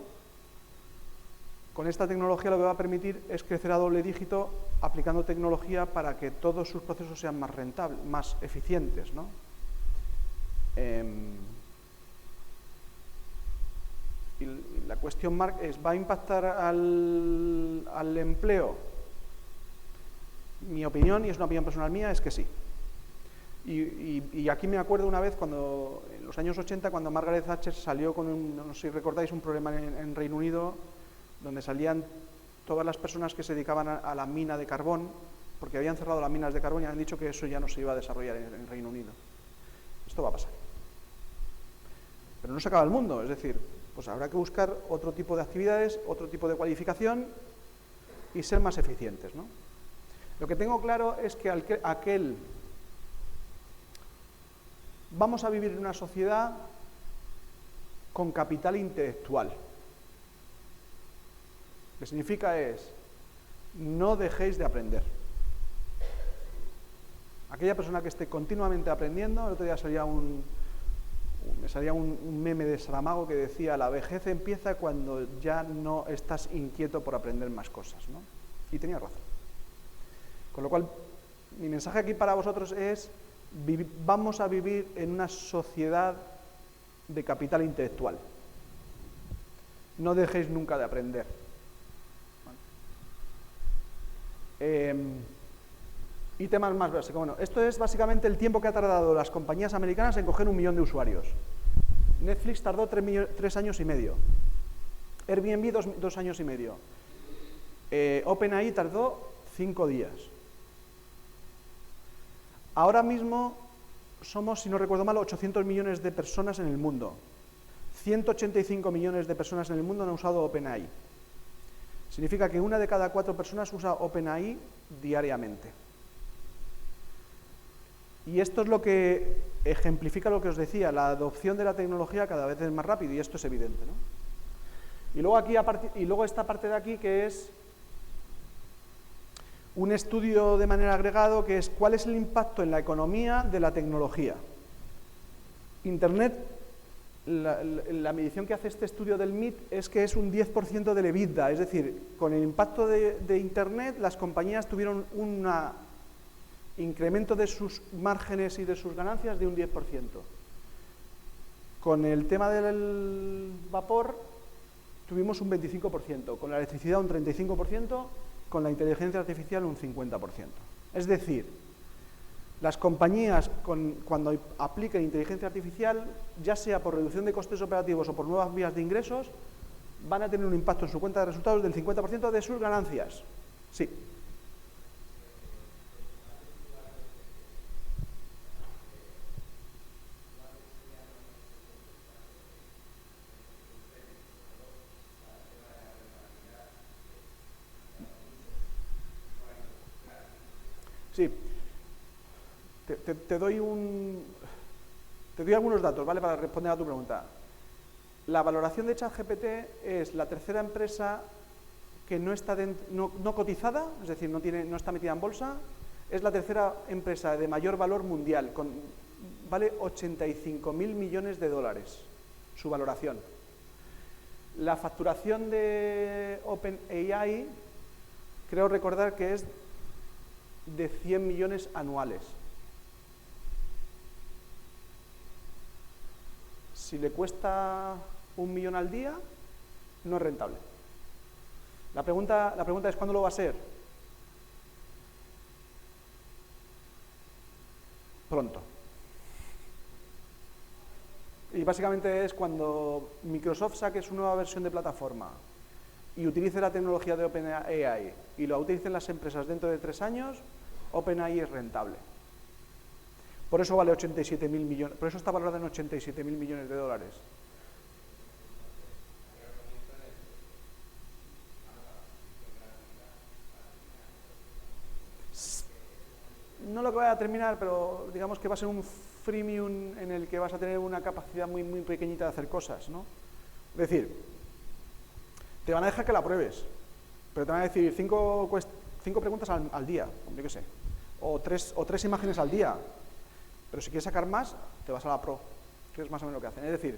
con esta tecnología lo que va a permitir es crecer a doble dígito aplicando tecnología para que todos sus procesos sean más rentables, más eficientes, ¿no? Y la cuestión, Marc, es: ¿va a impactar al empleo? Mi opinión, y es una opinión personal mía, es que sí. Y aquí me acuerdo una vez cuando, en los años 80, cuando Margaret Thatcher salió con no sé si recordáis, un problema en Reino Unido, donde salían todas las personas que se dedicaban a la mina de carbón, porque habían cerrado las minas de carbón y han dicho que eso ya no se iba a desarrollar en Reino Unido. Esto va a pasar. Pero no se acaba el mundo, es decir, pues habrá que buscar otro tipo de actividades, otro tipo de cualificación y ser más eficientes, ¿no? Lo que tengo claro es que vamos a vivir en una sociedad con capital intelectual. Lo que significa es: no dejéis de aprender. Aquella persona que esté continuamente aprendiendo, el otro día me salía un meme de Saramago que decía: la vejez empieza cuando ya no estás inquieto por aprender más cosas, ¿no? Y tenía razón. Con lo cual, mi mensaje aquí para vosotros es: vamos a vivir en una sociedad de capital intelectual. No dejéis nunca de aprender. Y temas más básicos. Bueno, esto es básicamente el tiempo que ha tardado las compañías americanas en coger 1 millón de usuarios. Netflix tardó 3 años y medio. Airbnb 2 años y medio. OpenAI tardó 5 días. Ahora mismo somos, si no recuerdo mal, 800 millones de personas en el mundo. 185 millones de personas en el mundo han usado OpenAI. Significa que 1 de cada 4 personas usa OpenAI diariamente. Y esto es lo que ejemplifica lo que os decía: la adopción de la tecnología cada vez es más rápido, y esto es evidente, ¿no? Y luego esta parte de aquí, que es un estudio de manera agregado que es cuál es el impacto en la economía de la tecnología. Internet, la medición que hace este estudio del MIT es que es un 10% del EBITDA, es decir, con el impacto de Internet las compañías tuvieron un incremento de sus márgenes y de sus ganancias de un 10%. Con el tema del vapor tuvimos un 25%, con la electricidad un 35%, con la inteligencia artificial un 50%. Es decir, las compañías cuando apliquen inteligencia artificial, ya sea por reducción de costes operativos o por nuevas vías de ingresos, van a tener un impacto en su cuenta de resultados del 50% de sus ganancias. Sí. Sí, te doy algunos datos, ¿vale?, para responder a tu pregunta. La valoración de ChatGPT es la tercera empresa que no está no cotizada, es decir, no está metida en bolsa, es la tercera empresa de mayor valor mundial, vale 85.000 millones de dólares, su valoración. La facturación de OpenAI, creo recordar que es de 100 millones anuales. Si le cuesta 1 millón al día, no es rentable. La pregunta es, ¿cuándo lo va a ser? Pronto. Y básicamente es cuando Microsoft saque su nueva versión de plataforma y utilice la tecnología de OpenAI y lo utilicen las empresas dentro de 3 años, OpenAI es rentable. Por eso vale 87.000 millones, por eso está valorado en 87.000 millones de dólares. No lo que voy a terminar, pero digamos que va a ser un freemium en el que vas a tener una capacidad muy, muy pequeñita de hacer cosas, ¿no? Es decir, te van a dejar que la pruebes, pero te van a decir 5 preguntas al día, yo qué sé, o tres imágenes al día, pero si quieres sacar más, te vas a la Pro, que es más o menos lo que hacen. Es decir,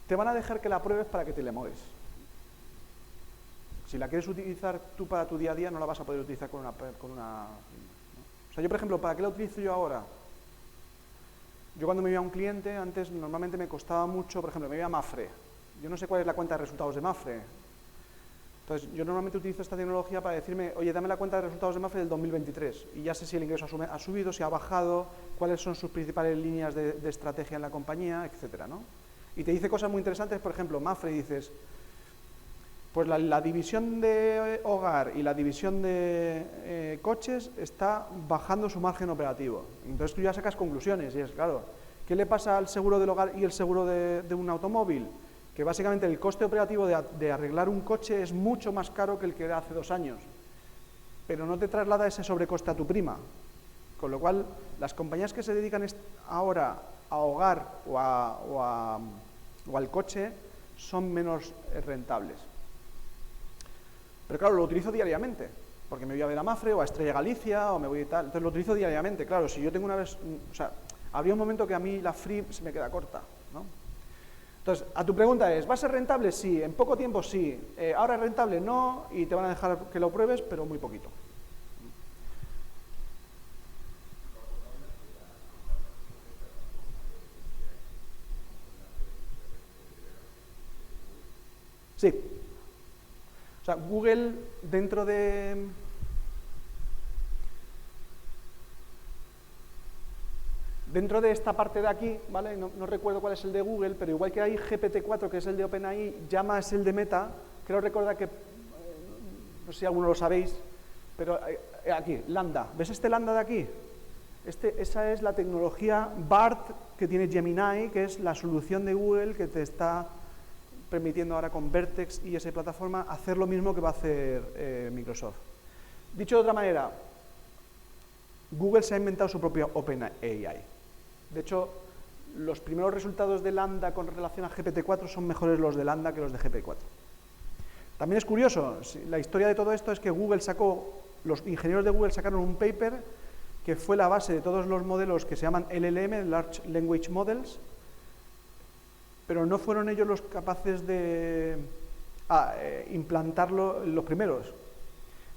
te van a dejar que la pruebes para que te le mueves. Si la quieres utilizar tú para tu día a día, no la vas a poder utilizar con una ¿no? O sea, yo, por ejemplo, ¿para qué la utilizo yo ahora? Yo cuando me iba a un cliente, antes normalmente me costaba mucho, por ejemplo, me iba a Mapfre. Yo no sé cuál es la cuenta de resultados de Mapfre. Entonces, yo normalmente utilizo esta tecnología para decirme, oye, dame la cuenta de resultados de Mapfre del 2023. Y ya sé si el ingreso ha subido, si ha bajado, cuáles son sus principales líneas de estrategia en la compañía, etcétera, ¿no? Y te dice cosas muy interesantes, por ejemplo, Mapfre, dices, pues la división de hogar y la división de coches está bajando su margen operativo. Entonces tú ya sacas conclusiones y es, claro, ¿qué le pasa al seguro del hogar y el seguro de un automóvil? Que básicamente el coste operativo de arreglar un coche es mucho más caro que el que era hace 2 años, pero no te traslada ese sobrecoste a tu prima. Con lo cual, las compañías que se dedican ahora a hogar o al coche son menos rentables. Pero claro, lo utilizo diariamente, porque me voy a ver a Mapfre o a Estrella Galicia o me voy y tal, entonces lo utilizo diariamente. Claro, si yo tengo una vez, o sea, habría un momento que a mí la free se me queda corta, ¿no? Entonces, a tu pregunta es, ¿va a ser rentable? Sí, en poco tiempo sí, ahora es rentable no, y te van a dejar que lo pruebes, pero muy poquito. Sí. O sea, Google dentro de esta parte de aquí, ¿vale? No recuerdo cuál es el de Google, pero igual que hay GPT-4, que es el de OpenAI, Llama es el de Meta. Creo recordar que, no sé si alguno lo sabéis, pero aquí, Lambda. ¿Ves este Lambda de aquí? Esa es la tecnología BART que tiene Gemini, que es la solución de Google que te está permitiendo ahora con Vertex y esa plataforma hacer lo mismo que va a hacer Microsoft. Dicho de otra manera, Google se ha inventado su propio OpenAI. De hecho, los primeros resultados de Lambda con relación a GPT-4 son mejores los de Lambda que los de GPT-4. También es curioso, la historia de todo esto es que los ingenieros de Google sacaron un paper que fue la base de todos los modelos que se llaman LLM, Large Language Models, pero no fueron ellos los capaces de implantarlo los primeros.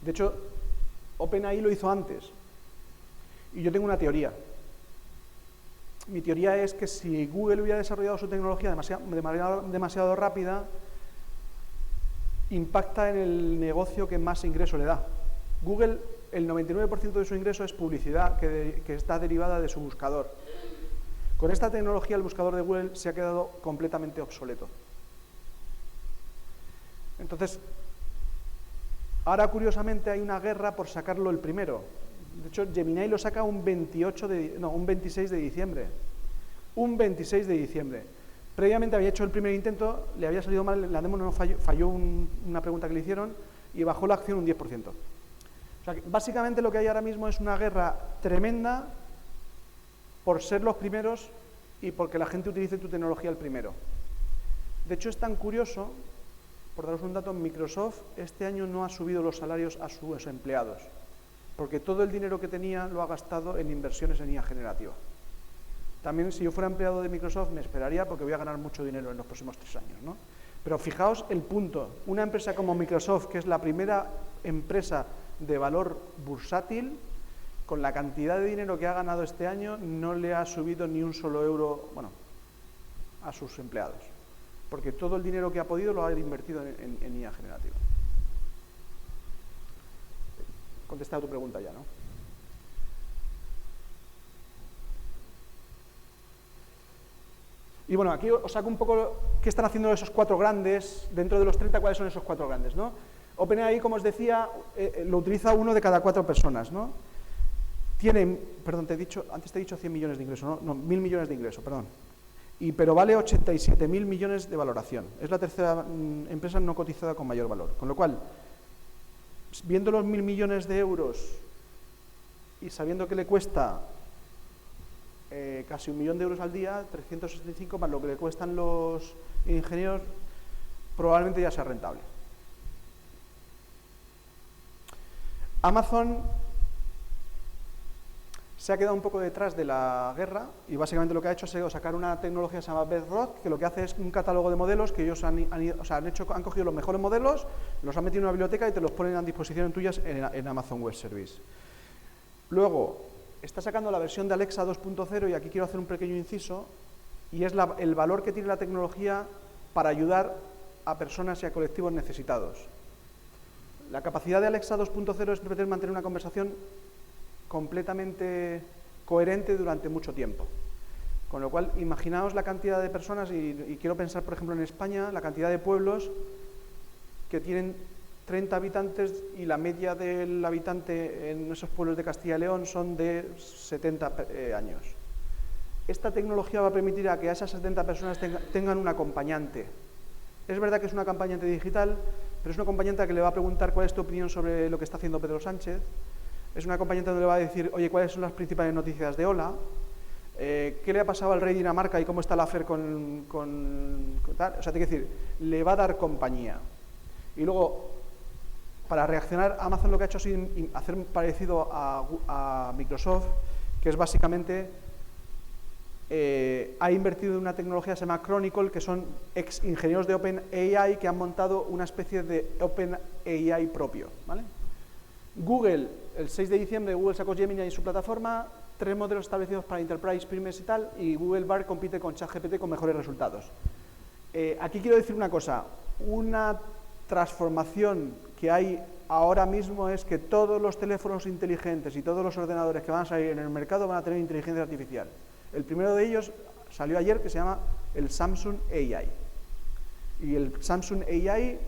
De hecho, OpenAI lo hizo antes. Y yo tengo una teoría. Mi teoría es que si Google hubiera desarrollado su tecnología de manera demasiado rápida, impacta en el negocio que más ingreso le da. Google, el 99% de su ingreso es publicidad que está derivada de su buscador. Con esta tecnología el buscador de Google se ha quedado completamente obsoleto. Entonces, ahora curiosamente hay una guerra por sacarlo el primero. De hecho, Gemini lo saca un 26 de diciembre. Un 26 de diciembre. Previamente había hecho el primer intento, le había salido mal, la demo no falló una pregunta que le hicieron y bajó la acción un 10%. O sea, que básicamente lo que hay ahora mismo es una guerra tremenda por ser los primeros y porque la gente utilice tu tecnología el primero. De hecho, es tan curioso, por daros un dato, Microsoft este año no ha subido los salarios a sus empleados, porque todo el dinero que tenía lo ha gastado en inversiones en IA generativa. También, si yo fuera empleado de Microsoft, me esperaría porque voy a ganar mucho dinero en los próximos 3 años, ¿no? Pero fijaos el punto. Una empresa como Microsoft, que es la primera empresa de valor bursátil, con la cantidad de dinero que ha ganado este año, no le ha subido ni un solo euro, a sus empleados. Porque todo el dinero que ha podido lo ha invertido en IA generativa. He contestado tu pregunta ya, ¿no? Y bueno, aquí os saco un poco qué están haciendo esos 4 grandes, dentro de los 30, cuáles son esos 4 grandes, ¿no? OpenAI, como os decía, lo utiliza 1 de cada 4 personas, ¿no? Perdón, antes te he dicho 100 millones de ingresos, no, 1.000 millones de ingresos, perdón. Pero vale 87.000 millones de valoración. Es la tercera empresa no cotizada con mayor valor. Con lo cual, viendo los 1.000 millones de euros y sabiendo que le cuesta casi 1 millón de euros al día, 365 más lo que le cuestan los ingenieros, probablemente ya sea rentable. Amazon se ha quedado un poco detrás de la guerra y básicamente lo que ha hecho ha sido sacar una tecnología que se llama Bedrock, que lo que hace es un catálogo de modelos que ellos han cogido los mejores modelos, los han metido en una biblioteca y te los ponen a disposición tuyas en Amazon Web Service. Luego, está sacando la versión de Alexa 2.0 y aquí quiero hacer un pequeño inciso, y es el valor que tiene la tecnología para ayudar a personas y a colectivos necesitados. La capacidad de Alexa 2.0 es poder mantener una conversación completamente coherente durante mucho tiempo. Con lo cual, imaginaos la cantidad de personas, y quiero pensar, por ejemplo, en España, la cantidad de pueblos que tienen 30 habitantes y la media del habitante en esos pueblos de Castilla y León son de 70 años. Esta tecnología va a permitir a que esas 70 personas tengan un acompañante. Es verdad que es un acompañante digital, pero es un acompañante que le va a preguntar cuál es tu opinión sobre lo que está haciendo Pedro Sánchez. Es un acompañante donde le va a decir, oye, ¿cuáles son las principales noticias de Hola? ¿Qué le ha pasado al rey de Dinamarca y cómo está la FER con tal? O sea, te quiero decir, le va a dar compañía. Y luego, para reaccionar, Amazon lo que ha hecho es hacer parecido a Microsoft, que es básicamente, ha invertido en una tecnología que se llama Chronicle, que son ex ingenieros de OpenAI que han montado una especie de OpenAI propio, ¿vale? Google, el 6 de diciembre, Google sacó Gemini en su plataforma, 3 modelos establecidos para Enterprise, Pymes y tal, y Google Bard compite con ChatGPT con mejores resultados. Aquí quiero decir una cosa, una transformación que hay ahora mismo es que todos los teléfonos inteligentes y todos los ordenadores que van a salir en el mercado van a tener inteligencia artificial. El primero de ellos salió ayer, que se llama el Samsung AI. Y el Samsung AI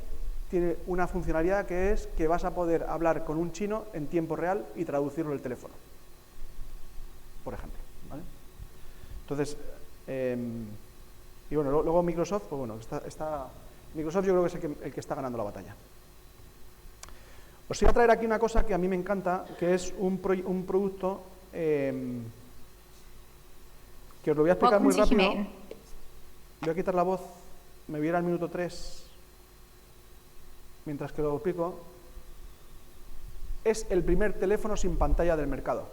tiene una funcionalidad que es que vas a poder hablar con un chino en tiempo real y traducirlo en el teléfono, por ejemplo, ¿vale? Entonces, y bueno, luego Microsoft, pues bueno, Microsoft yo creo que es el que está ganando la batalla. Os voy a traer aquí una cosa que a mí me encanta, que es un producto que os lo voy a explicar muy rápido. Voy a quitar la voz, me voy a ir al minuto 3. mientras que lo explico, es el primer teléfono sin pantalla del mercado.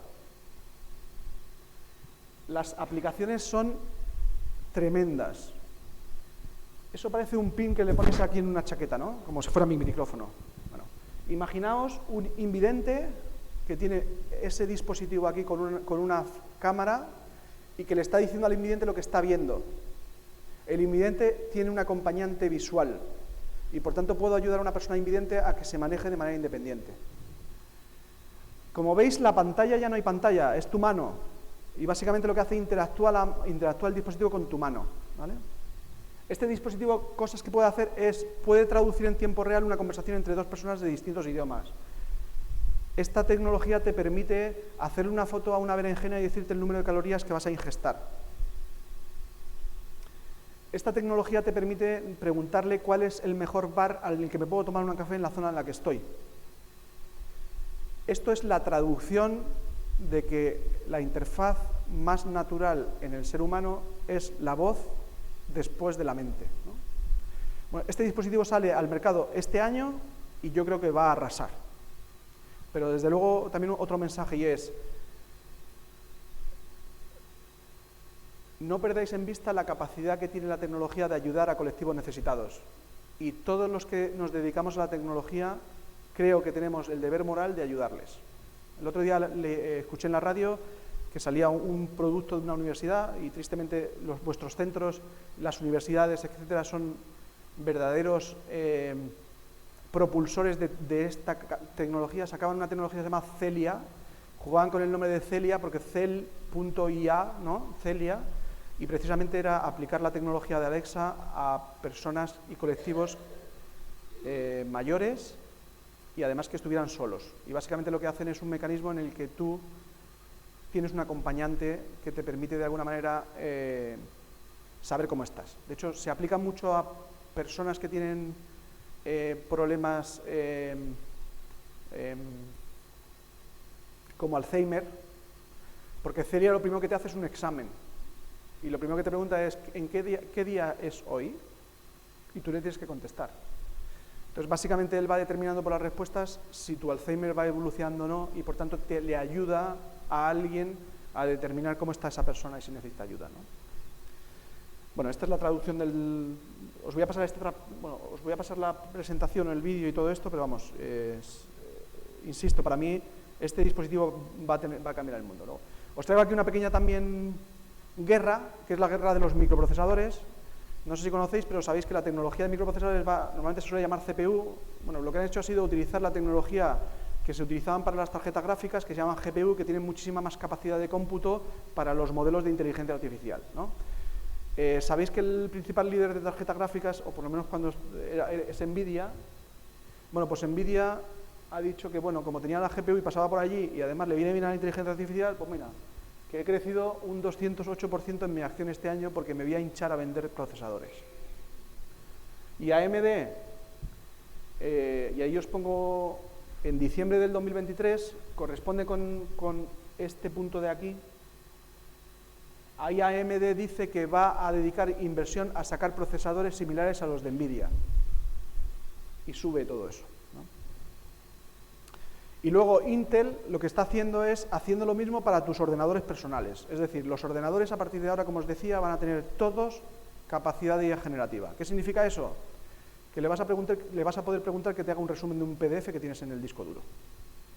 Las aplicaciones son tremendas. Eso parece un pin que le pones aquí en una chaqueta, ¿no? Como si fuera mi micrófono. Bueno, imaginaos un invidente que tiene ese dispositivo aquí con una cámara y que le está diciendo al invidente lo que está viendo. El invidente tiene un acompañante visual y por tanto puedo ayudar a una persona invidente a que se maneje de manera independiente. Como veis, la pantalla ya no hay pantalla, es tu mano y básicamente lo que hace interactúa el dispositivo con tu mano, ¿vale? Este dispositivo, cosas que puede hacer es, puede traducir en tiempo real una conversación entre dos personas de distintos idiomas. Esta tecnología te permite hacerle una foto a una berenjena y decirte el número de calorías que vas a ingestar. Esta tecnología te permite preguntarle cuál es el mejor bar al que me puedo tomar un café en la zona en la que estoy. Esto es la traducción de que la interfaz más natural en el ser humano es la voz después de la mente, ¿no? Bueno, este dispositivo sale al mercado este año y yo creo que va a arrasar. Pero desde luego también otro mensaje y es: no perdáis en vista la capacidad que tiene la tecnología de ayudar a colectivos necesitados. Y todos los que nos dedicamos a la tecnología creo que tenemos el deber moral de ayudarles. El otro día escuché en la radio que salía un producto de una universidad y tristemente vuestros centros, las universidades, etcétera, son verdaderos propulsores de esta tecnología. Sacaban una tecnología que se llama Celia, jugaban con el nombre de Celia porque cel.ia, ¿no? Celia, y precisamente era aplicar la tecnología de Alexa a personas y colectivos mayores y además que estuvieran solos. Y básicamente lo que hacen es un mecanismo en el que tú tienes un acompañante que te permite de alguna manera saber cómo estás. De hecho, se aplica mucho a personas que tienen problemas como Alzheimer, porque Celia lo primero que te hace es un examen y lo primero que te pregunta es ¿en qué día es hoy? Y tú le tienes que contestar. Entonces, básicamente, él va determinando por las respuestas si tu Alzheimer va evolucionando o no y, por tanto, le ayuda a alguien a determinar cómo está esa persona y si necesita ayuda, ¿no? Bueno, esta es la traducción del... Os voy a pasar la presentación, el vídeo y todo esto, pero vamos, insisto, para mí este dispositivo va a cambiar el mundo, ¿no? Os traigo aquí una pequeña también guerra, que es la guerra de los microprocesadores. No sé si conocéis, pero sabéis que la tecnología de microprocesadores normalmente se suele llamar CPU. Bueno, lo que han hecho ha sido utilizar la tecnología que se utilizaban para las tarjetas gráficas, que se llaman GPU, que tienen muchísima más capacidad de cómputo para los modelos de inteligencia artificial, ¿no? Sabéis que el principal líder de tarjetas gráficas, o por lo menos cuando es Nvidia. Bueno, pues Nvidia ha dicho que, bueno, como tenía la GPU y pasaba por allí y además le viene bien a la inteligencia artificial, pues mira, que he crecido un 208% en mi acción este año porque me voy a hinchar a vender procesadores. Y AMD, y ahí os pongo, en diciembre del 2023, corresponde con este punto de aquí. Ahí AMD dice que va a dedicar inversión a sacar procesadores similares a los de Nvidia. Y sube todo eso, ¿no? Y luego Intel lo que está haciendo es haciendo lo mismo para tus ordenadores personales. Es decir, los ordenadores a partir de ahora, como os decía, van a tener todos capacidad de IA generativa. ¿Qué significa eso? Que le vas a poder preguntar que te haga un resumen de un PDF que tienes en el disco duro,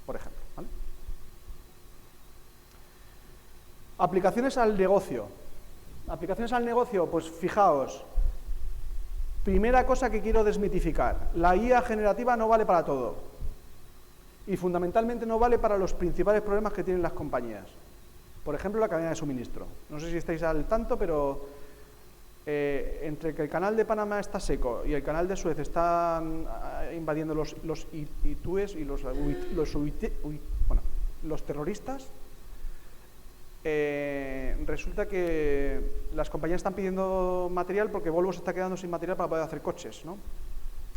por ejemplo, ¿vale? Aplicaciones al negocio. Aplicaciones al negocio, pues fijaos. Primera cosa que quiero desmitificar. La IA generativa no vale para todo. Y fundamentalmente no vale para los principales problemas que tienen las compañías. Por ejemplo, la cadena de suministro. No sé si estáis al tanto, pero entre que el canal de Panamá está seco y el canal de Suez están invadiendo los hutúes y los terroristas, resulta que las compañías están pidiendo material porque Volvo se está quedando sin material para poder hacer coches, ¿no?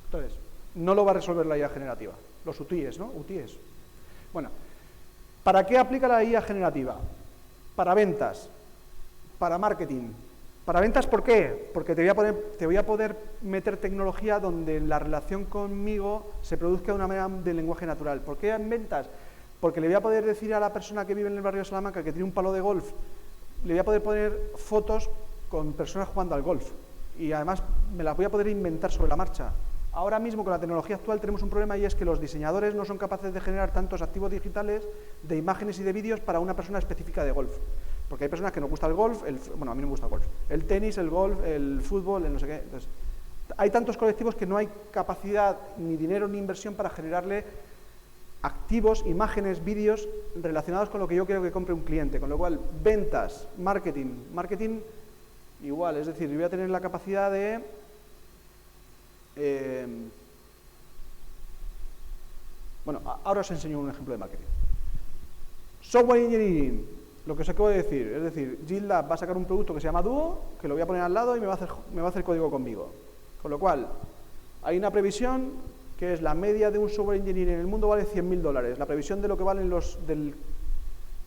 Entonces, no lo va a resolver la IA generativa. Los UTIs, ¿no? UTIs. Bueno, ¿para qué aplica la IA generativa? Para ventas, para marketing, Para ventas, ¿por qué? Porque te voy a poder meter tecnología donde la relación conmigo se produzca de una manera de lenguaje natural. ¿Por qué en ventas? Porque le voy a poder decir a la persona que vive en el barrio de Salamanca que tiene un palo de golf, le voy a poder poner fotos con personas jugando al golf y además me las voy a poder inventar sobre la marcha. Ahora mismo con la tecnología actual tenemos un problema y es que los diseñadores no son capaces de generar tantos activos digitales de imágenes y de vídeos para una persona específica de golf. Porque hay personas que nos gusta el golf, bueno, a mí no me gusta el golf, el tenis, el golf, el fútbol, el no sé qué. Entonces, hay tantos colectivos que no hay capacidad, ni dinero, ni inversión para generarle activos, imágenes, vídeos relacionados con lo que yo quiero que compre un cliente. Con lo cual, ventas, marketing igual. Es decir, yo voy a tener la capacidad de... bueno, ahora os enseño un ejemplo de marketing. Software engineering. Lo que os acabo de decir, es decir, GitLab va a sacar un producto que se llama Duo, que lo voy a poner al lado y me va a hacer código conmigo. Con lo cual, hay una previsión que es la media de un software engineer en el mundo vale $100.000. La previsión de lo que valen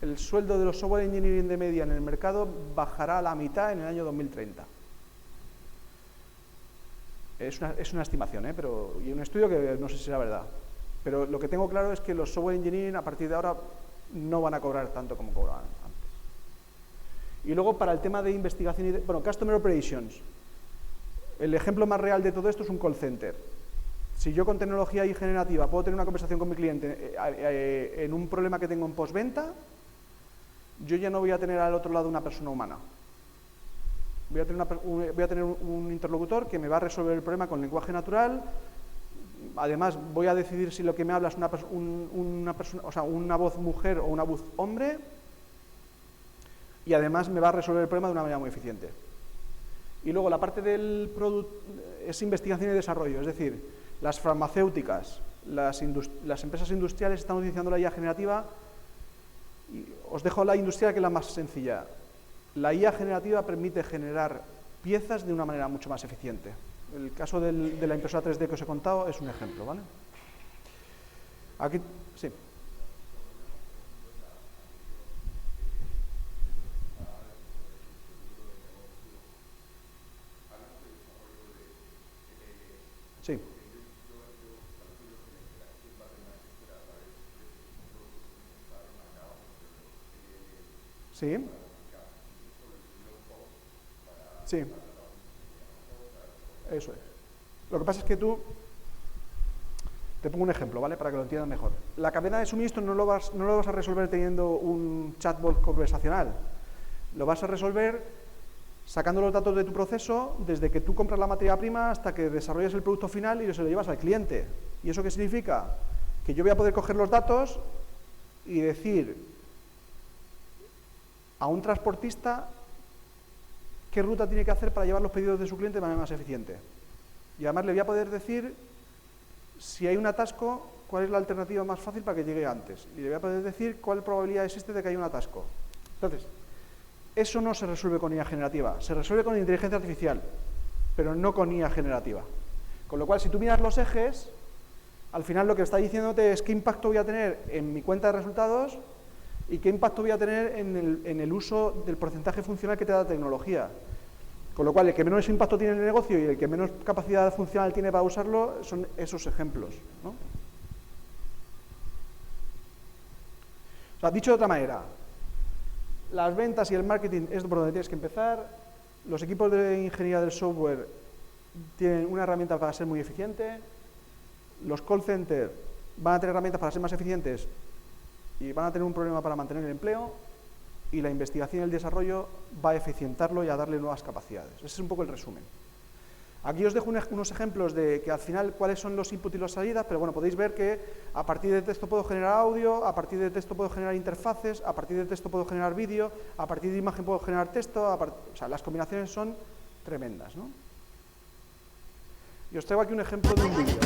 el sueldo de los software engineering de media en el mercado bajará a la mitad en el año 2030. Es una estimación, y un estudio que no sé si será verdad. Pero lo que tengo claro es que los software engineering a partir de ahora no van a cobrar tanto como cobraban antes. Y luego para el tema de investigación y Customer Operations. El ejemplo más real de todo esto es un call center. Si yo con tecnología y generativa puedo tener una conversación con mi cliente en un problema que tengo en postventa, yo ya no voy a tener al otro lado una persona humana. Voy a tener un interlocutor que me va a resolver el problema con lenguaje natural. Además, voy a decidir si lo que me habla es una persona, o sea, una voz mujer o una voz hombre. Y además me va a resolver el problema de una manera muy eficiente. Y luego la parte del producto es investigación y desarrollo, es decir, las farmacéuticas, las empresas industriales están utilizando la IA generativa. Y os dejo la industrial, que es la más sencilla. La IA generativa permite generar piezas de una manera mucho más eficiente. El caso de la impresora 3D que os he contado es un ejemplo, ¿vale? Aquí, sí. Sí. Sí. Sí. Eso es. Lo que pasa es que tú... Te pongo un ejemplo, ¿vale? Para que lo entiendan mejor. La cadena de suministro no lo vas a resolver teniendo un chatbot conversacional. Lo vas a resolver sacando los datos de tu proceso desde que tú compras la materia prima hasta que desarrollas el producto final y se lo llevas al cliente. ¿Y eso qué significa? Que yo voy a poder coger los datos y decir a un transportista qué ruta tiene que hacer para llevar los pedidos de su cliente de manera más eficiente. Y además le voy a poder decir, si hay un atasco, cuál es la alternativa más fácil para que llegue antes. Y le voy a poder decir cuál probabilidad existe de que haya un atasco. Entonces, eso no se resuelve con IA generativa, se resuelve con inteligencia artificial, pero no con IA generativa. Con lo cual, si tú miras los ejes, al final lo que está diciéndote es qué impacto voy a tener en mi cuenta de resultados y qué impacto voy a tener en el uso del porcentaje funcional que te da la tecnología. Con lo cual, el que menos impacto tiene en el negocio y el que menos capacidad funcional tiene para usarlo son esos ejemplos, ¿no? O sea, dicho de otra manera, las ventas y el marketing es por donde tienes que empezar. Los equipos de ingeniería del software tienen una herramienta para ser muy eficiente. Los call centers van a tener herramientas para ser más eficientes y van a tener un problema para mantener el empleo. Y la investigación y el desarrollo va a eficientarlo y a darle nuevas capacidades. Ese es un poco el resumen. Aquí os dejo unos ejemplos de que al final cuáles son los inputs y las salidas, pero bueno, podéis ver que a partir de texto puedo generar audio, a partir de texto puedo generar interfaces, a partir de texto puedo generar vídeo, a partir de imagen puedo generar texto, o sea, las combinaciones son tremendas, ¿no? Y os traigo aquí un ejemplo de un vídeo.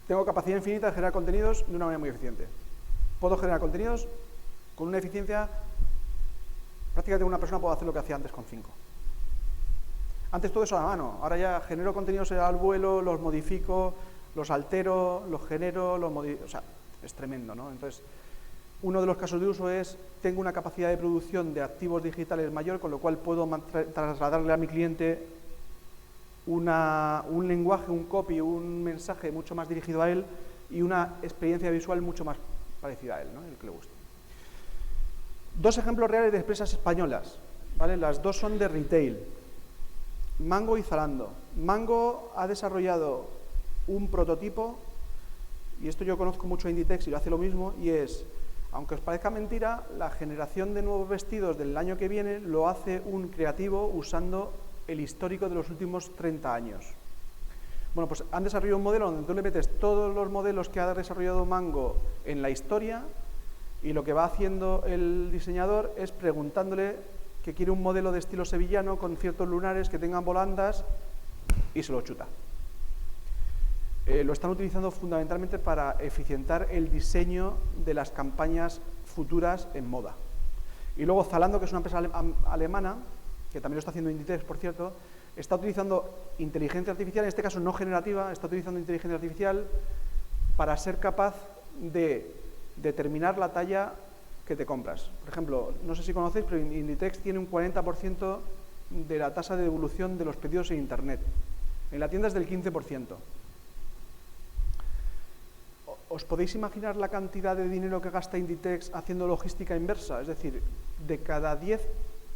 tengo capacidad infinita de generar contenidos de una manera muy eficiente. Puedo generar contenidos con una eficiencia, prácticamente una persona puede hacer lo que hacía antes con 5. Antes todo eso a la mano, ahora ya genero contenidos al vuelo, los modifico, los altero, los genero, o sea, es tremendo, ¿no? Entonces, uno de los casos de uso es, tengo una capacidad de producción de activos digitales mayor, con lo cual puedo trasladarle a mi cliente un lenguaje, un copy, un mensaje mucho más dirigido a él y una experiencia visual mucho más parecida a él, ¿no? El que le guste. Dos ejemplos reales de empresas españolas, ¿vale? Las dos son de retail, Mango y Zalando. Mango ha desarrollado un prototipo, y esto yo conozco mucho a Inditex y lo hace lo mismo, y es, aunque os parezca mentira, la generación de nuevos vestidos del año que viene lo hace un creativo usando el histórico de los últimos 30 años. Bueno, pues han desarrollado un modelo donde tú le metes todos los modelos que ha desarrollado Mango en la historia, y lo que va haciendo el diseñador es preguntándole que quiere un modelo de estilo sevillano con ciertos lunares que tengan volandas, y se lo chuta. Lo están utilizando fundamentalmente para eficientar el diseño de las campañas futuras en moda. Y luego Zalando, que es una empresa alemana, que también lo está haciendo Inditex, por cierto, está utilizando inteligencia artificial, en este caso no generativa, está utilizando inteligencia artificial para ser capaz de determinar la talla que te compras. Por ejemplo, no sé si conocéis, pero Inditex tiene un 40% de la tasa de devolución de los pedidos en Internet. En la tienda es del 15%. ¿Os podéis imaginar la cantidad de dinero que gasta Inditex haciendo logística inversa? Es decir, de cada 10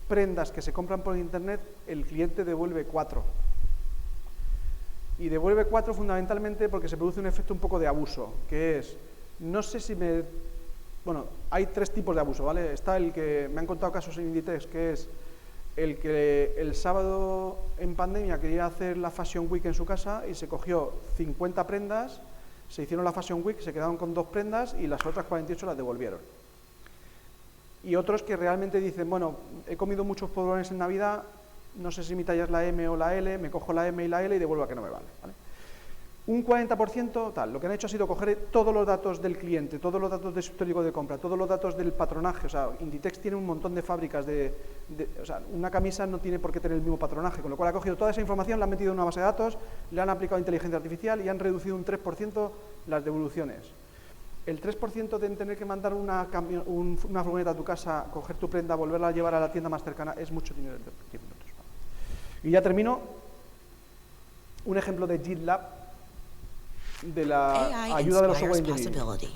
prendas que se compran por Internet, el cliente devuelve 4. Y devuelve 4 fundamentalmente porque se produce un efecto un poco de abuso, que es, no sé si me... Bueno, hay 3 tipos de abuso, ¿vale? Está el que me han contado casos en Inditex, que es el que el sábado en pandemia quería hacer la Fashion Week en su casa y se cogió 50 prendas, se hicieron la Fashion Week, se quedaron con 2 prendas y las otras 48 las devolvieron. Y otros que realmente dicen, bueno, he comido muchos polvorones en Navidad, no sé si mi talla es la M o la L, me cojo la M y la L y devuelvo a que no me vale, ¿vale? Un 40% tal, lo que han hecho ha sido coger todos los datos del cliente, todos los datos de su histórico de compra, todos los datos del patronaje. O sea, Inditex tiene un montón de fábricas o sea, una camisa no tiene por qué tener el mismo patronaje, con lo cual ha cogido toda esa información, la han metido en una base de datos, le han aplicado inteligencia artificial y han reducido un 3% las devoluciones. El 3% de tener que mandar una furgoneta a tu casa, coger tu prenda, volverla a llevar a la tienda más cercana, es mucho dinero. Y ya termino. Un ejemplo de GitLab, de la ayuda de los software engineers.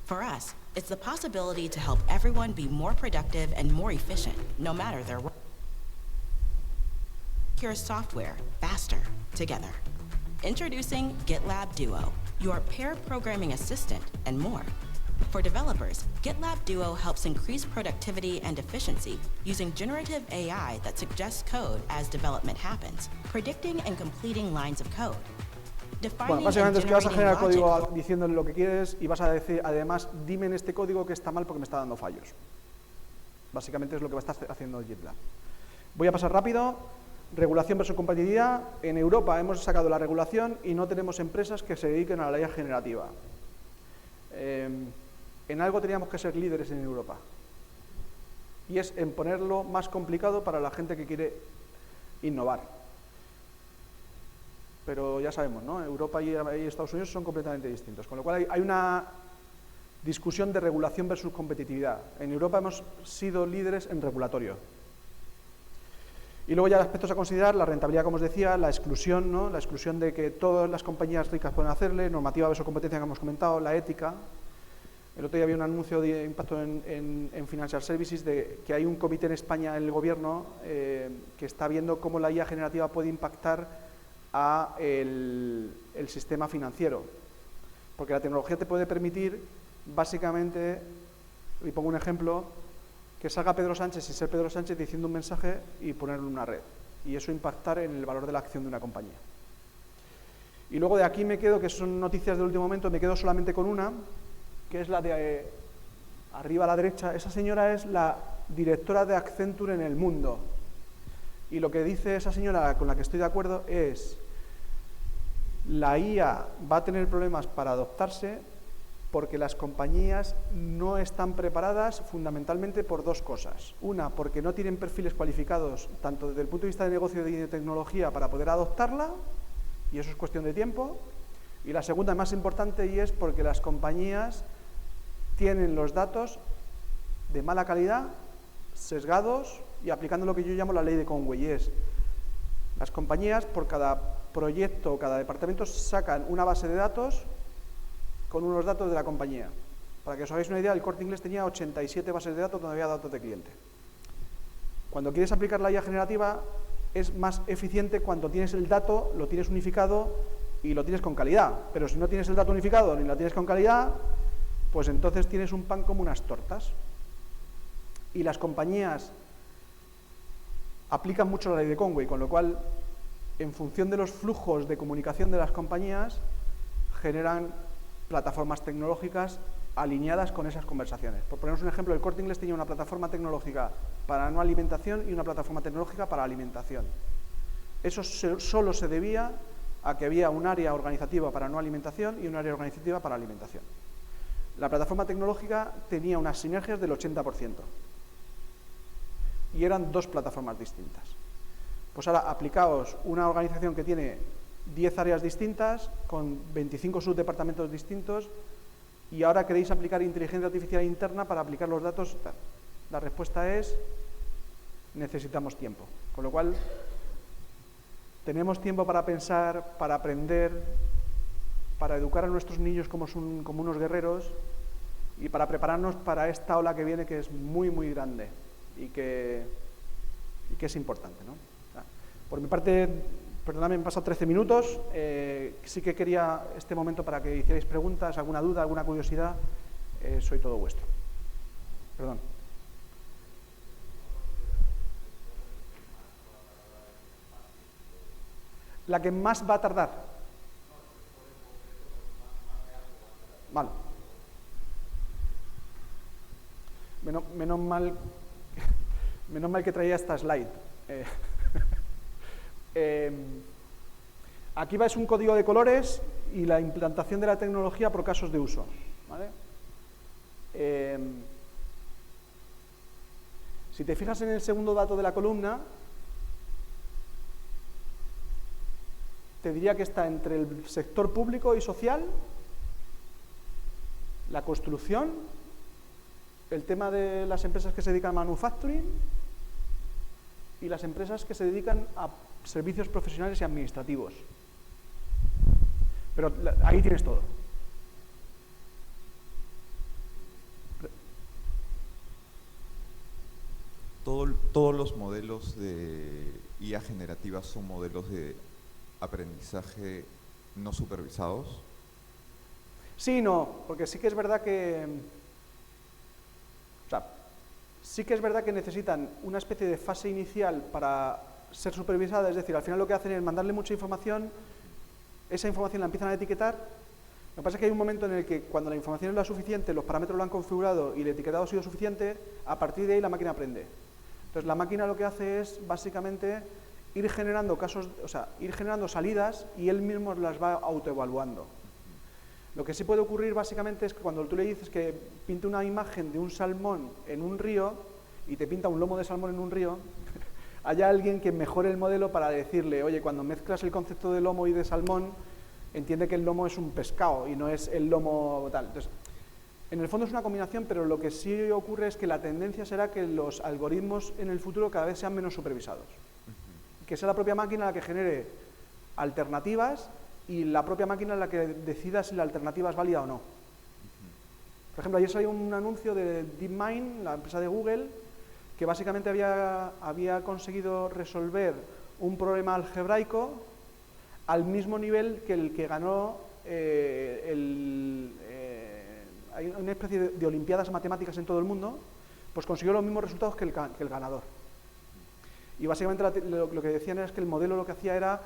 For us, it's the possibility to help everyone be more productive and more efficient, no matter their work. Secure software faster together. Introducing GitLab Duo, your pair programming assistant, and more. For developers, GitLab Duo helps increase productivity and efficiency using generative AI that suggests code as development happens, predicting and completing lines of code. Bueno, básicamente es que vas a generar código diciéndole lo que quieres y vas a decir, además, dime en este código que está mal porque me está dando fallos. Básicamente es lo que va a estar haciendo GitLab. Voy a pasar rápido. Regulación versus competitividad. En Europa hemos sacado la regulación y no tenemos empresas que se dediquen a la IA generativa. En algo teníamos que ser líderes en Europa. Y es en ponerlo más complicado para la gente que quiere innovar. Pero ya sabemos, ¿no? Europa y Estados Unidos son completamente distintos. Con lo cual hay una discusión de regulación versus competitividad. En Europa hemos sido líderes en regulatorio. Y luego ya aspectos a considerar, la rentabilidad, como os decía, la exclusión, ¿no? La exclusión de que todas las compañías ricas pueden hacerle, normativa versus competencia que hemos comentado, la ética. El otro día había un anuncio de impacto en Financial Services de que hay un comité en España, en el gobierno, que está viendo cómo la IA generativa puede impactar a el sistema financiero, porque la tecnología te puede permitir, básicamente, y pongo un ejemplo, que salga Pedro Sánchez sin ser Pedro Sánchez diciendo un mensaje y ponerlo en una red, y eso impactar en el valor de la acción de una compañía. Y luego de aquí me quedo, que son noticias del último momento, me quedo solamente con una, que es la de arriba a la derecha. Esa señora es la directora de Accenture en el mundo. Y lo que dice esa señora, con la que estoy de acuerdo, es La IA va a tener problemas para adoptarse porque las compañías no están preparadas fundamentalmente por dos cosas. Una, porque no tienen perfiles cualificados tanto desde el punto de vista de negocio y de tecnología para poder adoptarla, y eso es cuestión de tiempo. Y la segunda, más importante, y es porque las compañías tienen los datos de mala calidad, sesgados y aplicando lo que yo llamo la ley de Conway. Y es, las compañías por cada proyecto, cada departamento sacan una base de datos con unos datos de la compañía. Para que os hagáis una idea, el Corte Inglés tenía 87 bases de datos donde había datos de cliente. Cuando quieres aplicar la IA generativa es más eficiente cuando tienes el dato, lo tienes unificado y lo tienes con calidad. Pero si no tienes el dato unificado ni lo tienes con calidad, pues entonces tienes un pan como unas tortas. Y las compañías aplican mucho la ley de Conway, con lo cual, en función de los flujos de comunicación de las compañías, generan plataformas tecnológicas alineadas con esas conversaciones. Por poneros un ejemplo, el Corte Inglés tenía una plataforma tecnológica para no alimentación y una plataforma tecnológica para alimentación. Eso solo se debía a que había un área organizativa para no alimentación y un área organizativa para alimentación. La plataforma tecnológica tenía unas sinergias del 80%. Y eran dos plataformas distintas. Pues ahora aplicaos una organización que tiene 10 áreas distintas, con 25 subdepartamentos distintos, y ahora queréis aplicar inteligencia artificial interna para aplicar los datos. La respuesta es, necesitamos tiempo. Con lo cual, tenemos tiempo para pensar, para aprender, para educar a nuestros niños como unos guerreros y para prepararnos para esta ola que viene, que es muy, muy grande y que es importante, ¿no? Por mi parte, perdonadme, me han pasado 13 minutos. Sí que quería este momento para que hicierais preguntas, alguna duda, alguna curiosidad. Soy todo vuestro. Perdón. La que más va a tardar. Vale. Menos mal que traía esta slide. Aquí es un código de colores y la implantación de la tecnología por casos de uso, ¿vale? Si te fijas en el segundo dato de la columna, te diría que está entre el sector público y social, la construcción, el tema de las empresas que se dedican a manufacturing y las empresas que se dedican a servicios profesionales y administrativos. Pero ahí tienes todo. Todos los modelos de IA generativa son modelos de aprendizaje no supervisados. Sí y no, porque sí que es verdad que... O sea, sí que es verdad que necesitan una especie de fase inicial para ser supervisada, es decir, al final lo que hacen es mandarle mucha información, esa información la empiezan a etiquetar. Lo que pasa es que hay un momento en el que cuando la información es la suficiente, los parámetros lo han configurado y el etiquetado ha sido suficiente, a partir de ahí la máquina aprende. Entonces la máquina lo que hace es básicamente ir generando casos, o sea, ir generando salidas y él mismo las va autoevaluando. Lo que sí puede ocurrir básicamente es que cuando tú le dices que pinte una imagen de un salmón en un río y te pinta un lomo de salmón en un río, haya alguien que mejore el modelo para decirle, oye, cuando mezclas el concepto de lomo y de salmón, entiende que el lomo es un pescado y no es el lomo tal. Entonces, en el fondo es una combinación, pero lo que sí ocurre es que la tendencia será que los algoritmos en el futuro cada vez sean menos supervisados. Que sea la propia máquina la que genere alternativas y la propia máquina la que decida si la alternativa es válida o no. Por ejemplo, ayer salió un anuncio de DeepMind, la empresa de Google, que básicamente había conseguido resolver un problema algebraico al mismo nivel que el que ganó hay una especie de olimpiadas matemáticas en todo el mundo, pues consiguió los mismos resultados que el ganador. Y básicamente lo que decían es que el modelo lo que hacía era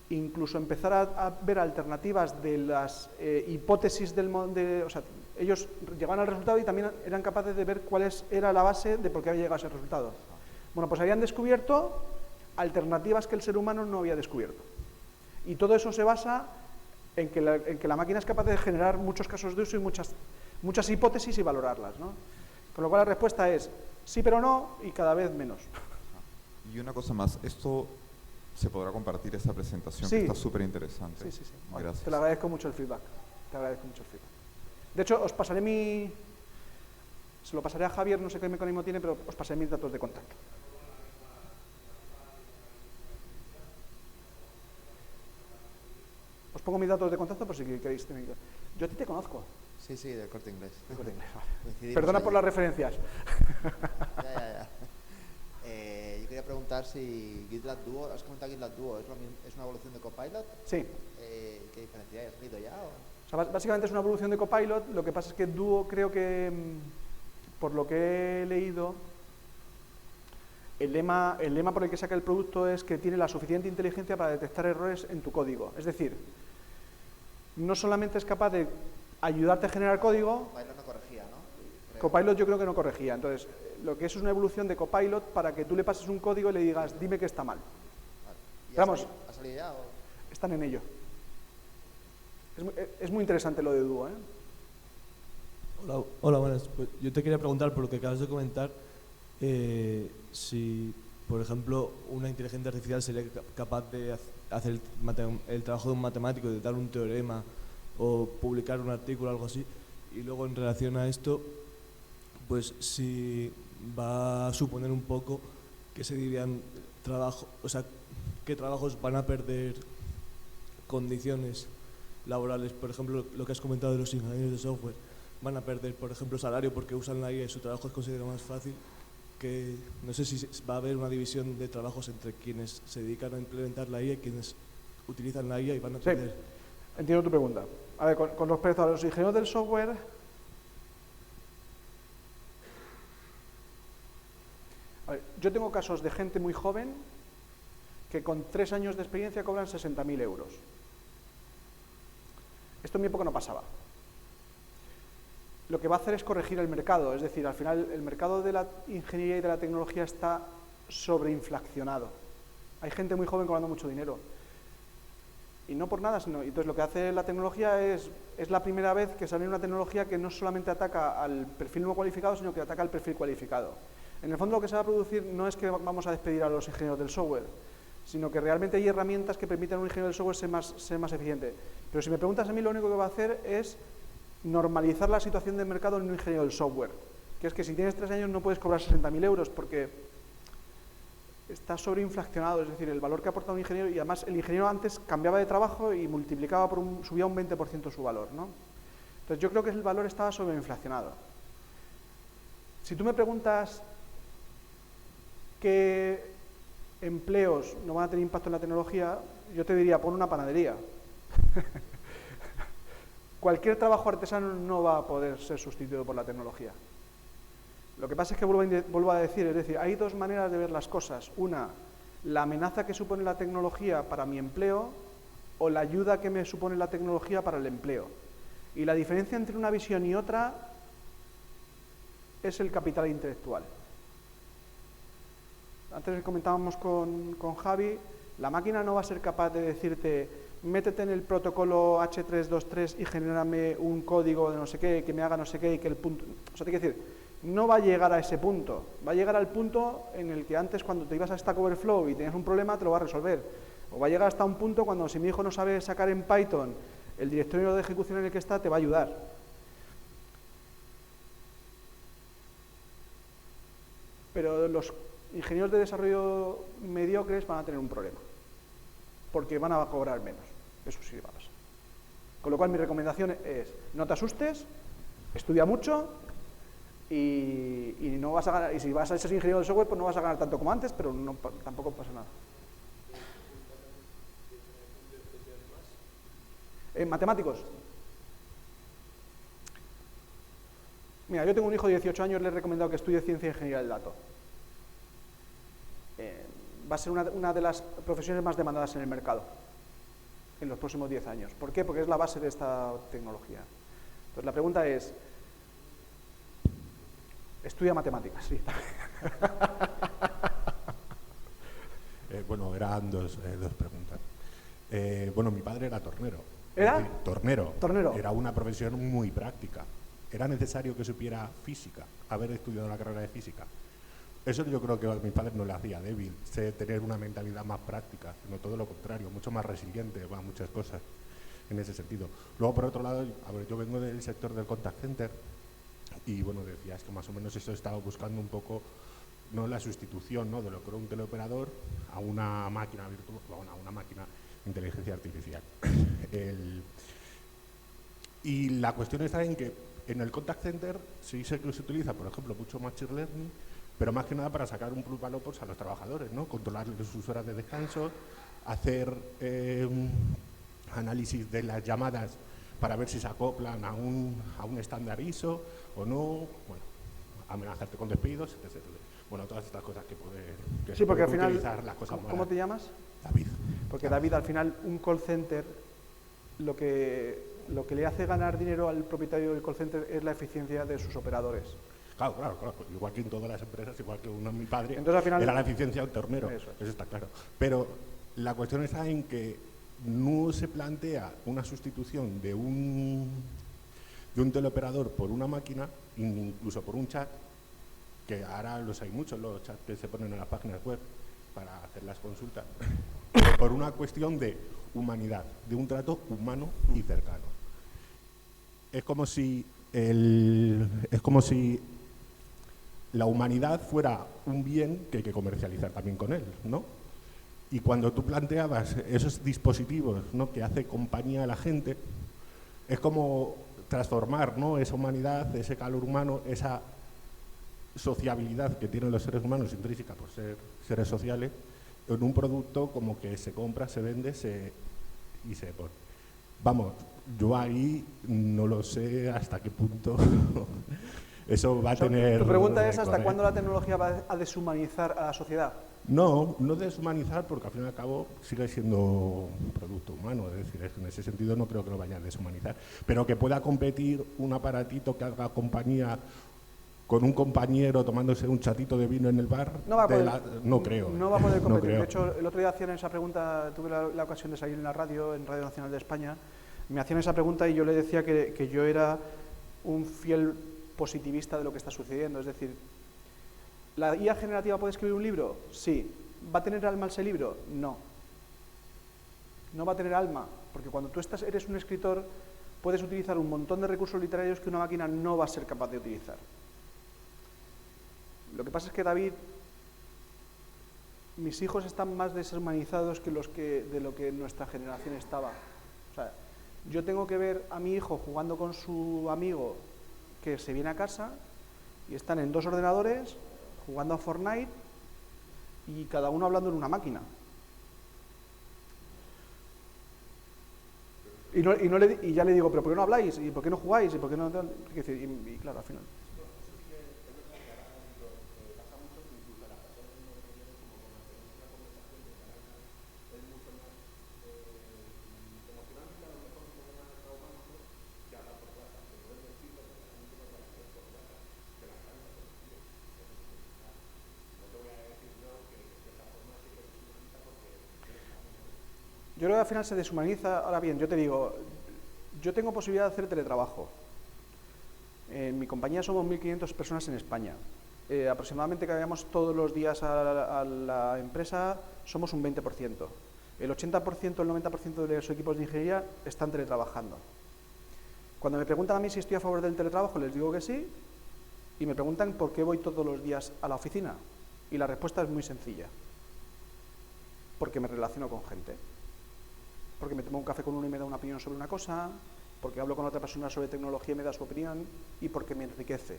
incluso empezar a ver alternativas de las hipótesis o sea, ellos llegaban al resultado y también eran capaces de ver cuál era la base de por qué había llegado a ese resultado. Bueno, pues habían descubierto alternativas que el ser humano no había descubierto. Y todo eso se basa en que la máquina es capaz de generar muchos casos de uso y muchas hipótesis y valorarlas, ¿no? Con lo cual la respuesta es sí pero no y cada vez menos. Y una cosa más, esto se podrá compartir esta presentación Sí. que está súper interesante. Sí. Gracias. Te lo agradezco mucho el feedback. Te agradezco mucho el feedback. De hecho, os pasaré se lo pasaré a Javier, no sé qué mecanismo tiene, pero os pasaré mis datos de contacto. Os pongo mis datos de contacto por si queréis. Yo a ti te conozco. Sí, del Corte Inglés. De Corte Inglés, vale. Coincidimos Perdona ahí. por las referencias. Ya. Yo quería preguntar si GitLab Duo, has comentado GitLab Duo, ¿es una evolución de Copilot? Sí. ¿Qué diferencia hay? ¿Has salido ya? O sea, básicamente es una evolución de Copilot. Lo que pasa es que Duo creo que, por lo que he leído, el lema por el que saca el producto es que tiene la suficiente inteligencia para detectar errores en tu código. Es decir, no solamente es capaz de ayudarte a generar código, Copilot no corregía, ¿no? Creo. Copilot yo creo que no corregía. Entonces, lo que es una evolución de Copilot para que tú le pases un código y le digas, dime que está mal. Vale. ¿Y Vamos. ¿Ha salido ya? Están en ello. Es muy interesante lo de Duo, ¿eh? Hola, buenas. Pues yo te quería preguntar, por lo que acabas de comentar, si, por ejemplo, una inteligencia artificial sería capaz de hacer el trabajo de un matemático, de dar un teorema o publicar un artículo o algo así, y luego en relación a esto, pues si va a suponer un poco que se dirían trabajo, o sea, qué trabajos van a perder condiciones laborales. Por ejemplo, lo que has comentado de los ingenieros de software, van a perder, por ejemplo, salario porque usan la IA y su trabajo es considerado más fácil. Que no sé si va a haber una división de trabajos entre quienes se dedican a implementar la IA y quienes utilizan la IA y van a Sí. perder. Entiendo tu pregunta. A ver, con respecto a los ingenieros del software, a ver, yo tengo casos de gente muy joven que con 3 años de experiencia cobran 60.000 euros. Esto en mi época no pasaba. Lo que va a hacer es corregir el mercado, es decir, al final el mercado de la ingeniería y de la tecnología está sobreinflacionado. Hay gente muy joven cobrando mucho dinero. Y no por nada, sino entonces lo que hace la tecnología es la primera vez que sale una tecnología que no solamente ataca al perfil no cualificado, sino que ataca al perfil cualificado. En el fondo lo que se va a producir no es que vamos a despedir a los ingenieros del software, sino que realmente hay herramientas que permiten a un ingeniero del software ser más eficiente. Pero si me preguntas a mí, lo único que va a hacer es normalizar la situación del mercado en un ingeniero del software, que es que si tienes 3 años no puedes cobrar 60.000 euros porque está sobreinflacionado, es decir, el valor que aporta un ingeniero, y además el ingeniero antes cambiaba de trabajo y multiplicaba subía un 20% su valor, ¿no? Entonces yo creo que el valor estaba sobreinflacionado. Si tú me preguntas qué empleos no van a tener impacto en la tecnología, yo te diría, pon una panadería. Cualquier trabajo artesano no va a poder ser sustituido por la tecnología. Lo que pasa es que vuelvo a decir, es decir, hay dos maneras de ver las cosas. Una, la amenaza que supone la tecnología para mi empleo o la ayuda que me supone la tecnología para el empleo. Y la diferencia entre una visión y otra es el capital intelectual. Antes comentábamos con Javi, la máquina no va a ser capaz de decirte, métete en el protocolo H323 y genérame un código de no sé qué, que me haga no sé qué y que el punto... O sea, te quiero decir, no va a llegar a ese punto, va a llegar al punto en el que antes cuando te ibas a Stack Overflow y tenías un problema te lo va a resolver. O va a llegar hasta un punto cuando si mi hijo no sabe sacar en Python el directorio de ejecución en el que está, te va a ayudar. Pero los ingenieros de desarrollo mediocres van a tener un problema, porque van a cobrar menos. Eso sí va a pasar. Con lo cual mi recomendación es, no te asustes, estudia mucho y no vas a ganar, y si vas a ser ingeniero del software pues no vas a ganar tanto como antes, pero no, tampoco pasa nada. ¿Matemáticos? Mira, yo tengo un hijo de 18 años, le he recomendado que estudie ciencia e ingeniería del dato. Va a ser una de las profesiones más demandadas en el mercado en los próximos 10 años. ¿Por qué? Porque es la base de esta tecnología. Entonces la pregunta es, estudia matemáticas, sí. Bueno, eran dos preguntas. Bueno, mi padre era tornero. ¿Era? Es decir, tornero. Tornero. Era una profesión muy práctica. Era necesario que supiera física, haber estudiado la carrera de física. Eso yo creo que a mis padres no le hacía débil, tener una mentalidad más práctica, no todo lo contrario, mucho más resiliente a muchas cosas en ese sentido. Luego, por otro lado, a ver, yo vengo del sector del contact center y, bueno, decías que más o menos esto estaba buscando un poco, no la sustitución, ¿no?, de lo que era un teleoperador a una máquina virtual, bueno, a una máquina de inteligencia artificial. Y la cuestión está en que en el contact center sí sé que se utiliza, por ejemplo, mucho machine learning, pero más que nada para sacar un plusvalor pues, a los trabajadores, ¿no? Controlar sus horas de descanso, hacer análisis de las llamadas para ver si se acoplan a un estándar ISO o no, bueno, amenazarte con despidos, etc. Bueno, todas estas cosas que puede Sí, porque al final, utilizar las cosas ¿cómo malas. te llamas? David. Porque David, al final, un call center, lo que le hace ganar dinero al propietario del call center es la eficiencia de sus operadores. Claro. Igual que en todas las empresas, igual que mi padre, Entonces, al final, era la eficiencia de un tornero, eso está claro. Pero la cuestión está en que no se plantea una sustitución de un teleoperador por una máquina, incluso por un chat, que ahora los hay muchos, los chats que se ponen en las páginas web para hacer las consultas, por una cuestión de humanidad, de un trato humano y cercano. Es como si la humanidad fuera un bien que hay que comercializar también con él, ¿no? Y cuando tú planteabas esos dispositivos, ¿no?, que hace compañía a la gente, es como transformar, ¿no?, esa humanidad, ese calor humano, esa sociabilidad que tienen los seres humanos intrínseca por ser seres sociales, en un producto como que se compra, se vende y se pone. Vamos, yo ahí no lo sé hasta qué punto eso va a tener... Tu pregunta es, ¿hasta récord, cuándo la tecnología va a deshumanizar a la sociedad? No deshumanizar, porque al fin y al cabo sigue siendo un producto humano, es decir, en ese sentido no creo que lo vaya a deshumanizar, pero que pueda competir un aparatito que haga compañía con un compañero tomándose un chatito de vino en el bar, no creo. No va a poder competir. No creo. De hecho, el otro día hacían esa pregunta, tuve la ocasión de salir en la radio, en Radio Nacional de España, me hacían esa pregunta y yo le decía que yo era un fiel positivista de lo que está sucediendo, es decir, ¿la IA generativa puede escribir un libro? Sí. ¿Va a tener alma ese libro? No. No va a tener alma, porque cuando tú eres un escritor, puedes utilizar un montón de recursos literarios que una máquina no va a ser capaz de utilizar. Lo que pasa es que, David, mis hijos están más deshumanizados de lo que nuestra generación estaba. O sea, yo tengo que ver a mi hijo jugando con su amigo que se viene a casa y están en 2 ordenadores jugando a Fortnite y cada uno hablando en una máquina. Y ya le digo, ¿pero por qué no habláis? ¿Y por qué no jugáis? ¿Y por qué no...? Y claro, al final... Yo creo que al final se deshumaniza. Ahora bien, yo te digo, yo tengo posibilidad de hacer teletrabajo. En mi compañía somos 1.500 personas en España. Aproximadamente que vayamos todos los días a la empresa somos un 20%. El 80%, el 90% de los equipos de ingeniería están teletrabajando. Cuando me preguntan a mí si estoy a favor del teletrabajo, les digo que sí, y me preguntan por qué voy todos los días a la oficina. Y la respuesta es muy sencilla. Porque me relaciono con gente. Porque me tomo un café con uno y me da una opinión sobre una cosa, porque hablo con otra persona sobre tecnología y me da su opinión, y porque me enriquece.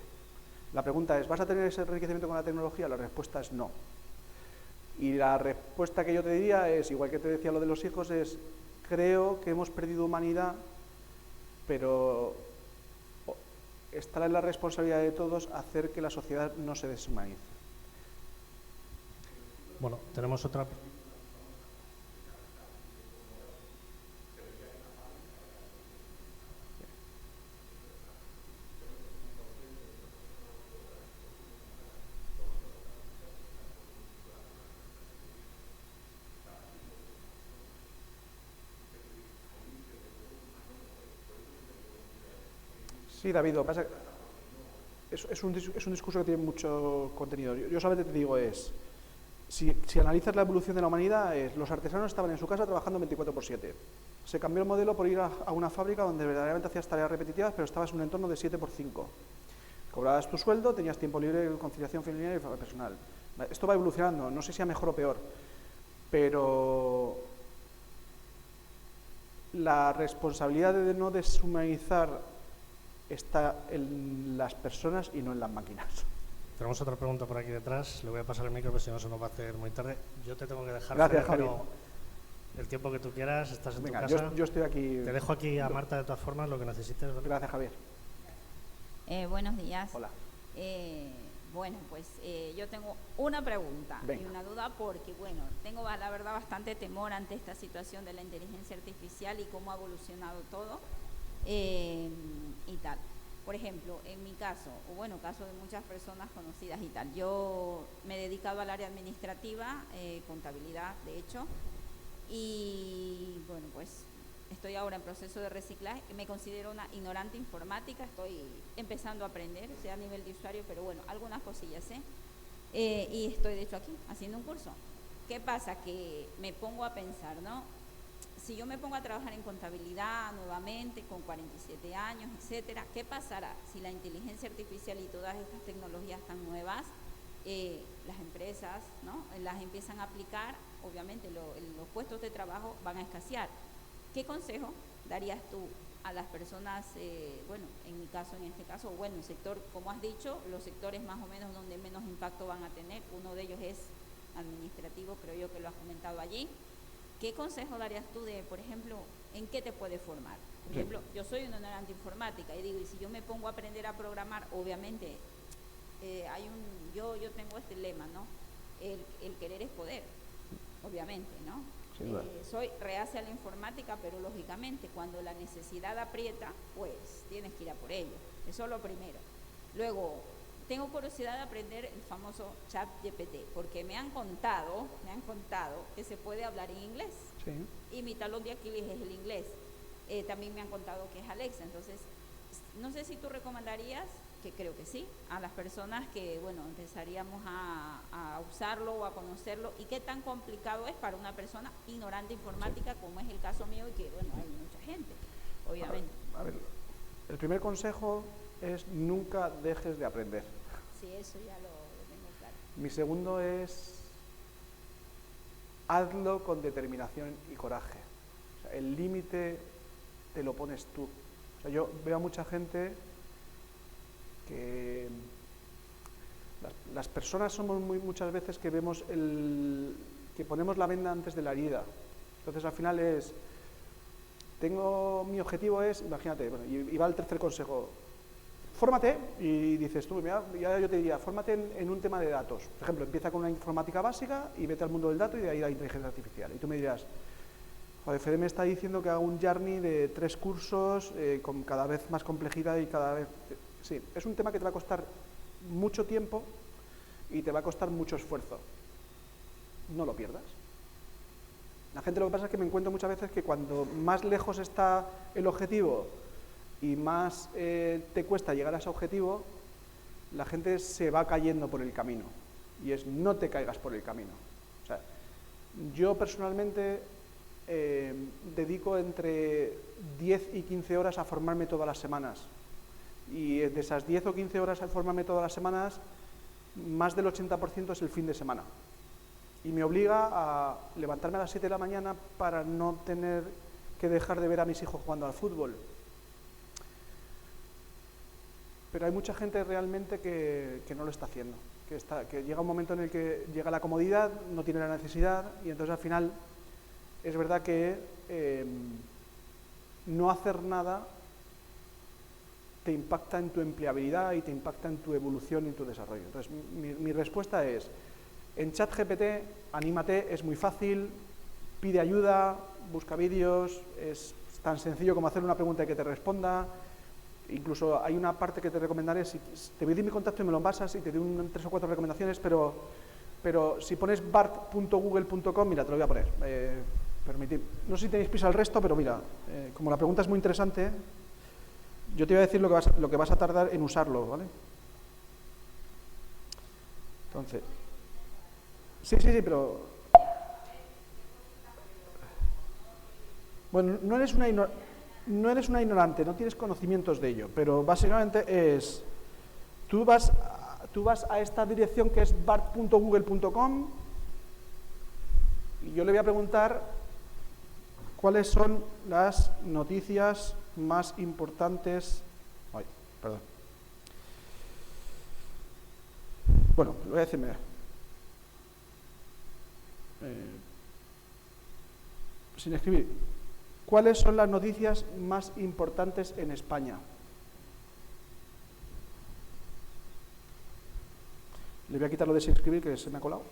La pregunta es, ¿vas a tener ese enriquecimiento con la tecnología? La respuesta es no. Y la respuesta que yo te diría es, igual que te decía lo de los hijos, es, creo que hemos perdido humanidad, pero estará en la responsabilidad de todos hacer que la sociedad no se deshumanice. Bueno, tenemos otra... Sí, David, lo que pasa es un discurso que tiene mucho contenido. Yo solamente te digo si analizas la evolución de la humanidad, los artesanos estaban en su casa trabajando 24/7. Se cambió el modelo por ir a una fábrica donde verdaderamente hacías tareas repetitivas, pero estabas en un entorno de 7×5. Cobrabas tu sueldo, tenías tiempo libre, conciliación familiar y personal. Esto va evolucionando, no sé si a mejor o peor, pero la responsabilidad de no deshumanizar está en las personas y no en las máquinas. Tenemos otra pregunta por aquí detrás. Le voy a pasar el micro, porque si no se nos va a hacer muy tarde. Yo te tengo que dejar. Gracias, Javi. El tiempo que tú quieras, estás en Venga, tu casa. yo estoy aquí. Te dejo aquí a Marta de todas formas, lo que necesites. ¿Vale? Gracias, Javier. Buenos días. Hola. Bueno, pues yo tengo una pregunta Venga. y una duda porque, bueno, tengo la verdad bastante temor ante esta situación de la inteligencia artificial y cómo ha evolucionado todo y tal. Por ejemplo, en mi caso, o bueno, caso de muchas personas conocidas y tal, yo me he dedicado al área administrativa, contabilidad, de hecho, y bueno, pues estoy ahora en proceso de reciclaje. Me considero una ignorante informática, estoy empezando a aprender, sea a nivel de usuario, pero bueno, algunas cosillas sé. Y estoy de hecho aquí, haciendo un curso. ¿Qué pasa? Que me pongo a pensar, ¿no? Si yo me pongo a trabajar en contabilidad nuevamente, con 47 años, etcétera, ¿qué pasará si la inteligencia artificial y todas estas tecnologías tan nuevas, las empresas, ¿no?, las empiezan a aplicar? Obviamente los puestos de trabajo van a escasear. ¿Qué consejo darías tú a las personas, bueno, en mi caso, en este caso, bueno, el sector, como has dicho, los sectores más o menos donde menos impacto van a tener, uno de ellos es administrativo, creo yo que lo has comentado allí. ¿Qué consejo darías tú de, por ejemplo, en qué te puedes formar? Por ejemplo, yo soy una ignorante informática y digo, y si yo me pongo a aprender a programar, obviamente, yo tengo este lema, ¿no? El querer es poder, obviamente, ¿no? Soy reacia a la informática, pero lógicamente cuando la necesidad aprieta, pues tienes que ir a por ello. Eso es lo primero. Luego, tengo curiosidad de aprender el famoso ChatGPT, porque me han contado que se puede hablar en inglés. Sí. Y mi talón de Aquiles es el inglés. También me han contado que es Alexa. Entonces, no sé si tú recomendarías, que creo que sí, a las personas que, bueno, empezaríamos a usarlo o a conocerlo, y qué tan complicado es para una persona ignorante informática, como es el caso mío, y que, bueno, hay mucha gente, obviamente. A ver, el primer consejo es nunca dejes de aprender. Sí, eso ya lo tengo claro. Mi segundo es hazlo con determinación y coraje. O sea, el límite te lo pones tú. O sea, yo veo a mucha gente que las personas somos muchas veces que vemos que ponemos la venda antes de la herida. Entonces al final mi objetivo es, imagínate, bueno, y va el tercer consejo, fórmate, y dices tú, mira, ya yo te diría, fórmate en un tema de datos. Por ejemplo, empieza con una informática básica y vete al mundo del dato y de ahí la inteligencia artificial. Y tú me dirás, joder, Fede me está diciendo que hago un journey de 3 cursos con cada vez más complejidad y cada vez... Sí, es un tema que te va a costar mucho tiempo y te va a costar mucho esfuerzo. No lo pierdas. La gente, lo que pasa es que me encuentro muchas veces que cuando más lejos está el objetivo y más te cuesta llegar a ese objetivo, la gente se va cayendo por el camino. Y no te caigas por el camino. O sea, yo personalmente dedico entre 10 y 15 horas a formarme todas las semanas. Y de esas 10 o 15 horas a formarme todas las semanas, más del 80% es el fin de semana. Y me obliga a levantarme a las 7 de la mañana para no tener que dejar de ver a mis hijos jugando al fútbol. Pero hay mucha gente realmente que no lo está haciendo, que llega un momento en el que llega la comodidad, no tiene la necesidad, y entonces al final es verdad que no hacer nada te impacta en tu empleabilidad y te impacta en tu evolución y en tu desarrollo. Entonces mi respuesta es, en ChatGPT, anímate, es muy fácil, pide ayuda, busca vídeos, es tan sencillo como hacer una pregunta y que te responda. Incluso hay una parte que te recomendaré, te voy a dar mi contacto y me lo pasas y te doy 3 o 4 recomendaciones, pero si pones bart.google.com, mira, te lo voy a poner. No sé si tenéis prisa al resto, pero mira, como la pregunta es muy interesante, Yo te iba a decir lo que vas a tardar en usarlo, ¿vale? Entonces, sí, pero... Bueno, no eres una ignorante, no tienes conocimientos de ello, pero básicamente es... Tú vas a esta dirección que es bart.google.com y yo le voy a preguntar cuáles son las noticias más importantes... Ay, perdón. Bueno, lo voy a decir, mira. Sin escribir. ¿Cuáles son las noticias más importantes en España? Le voy a quitar lo de sin escribir, que se me ha colado.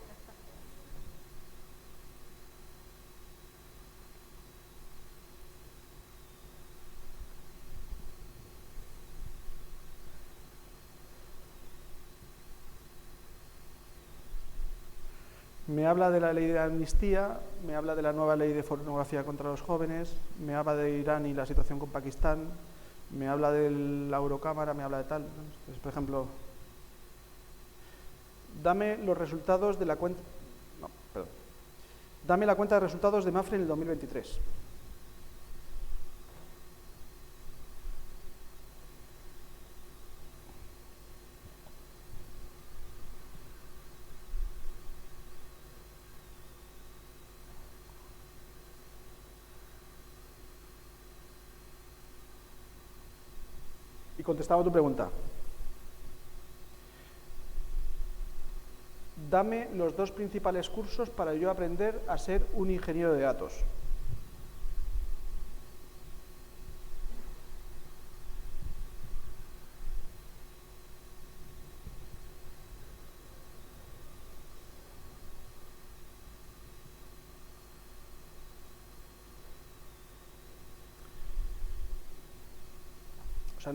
Me habla de la ley de amnistía, me habla de la nueva ley de pornografía contra los jóvenes, me habla de Irán y la situación con Pakistán, me habla de la Eurocámara, me habla de tal. Entonces, por ejemplo, dame los resultados de la cuenta... No, perdón. Dame la cuenta de resultados de Mapfre en el 2023. Y contestaba tu pregunta. Dame los 2 principales cursos para yo aprender a ser un ingeniero de datos. O sea,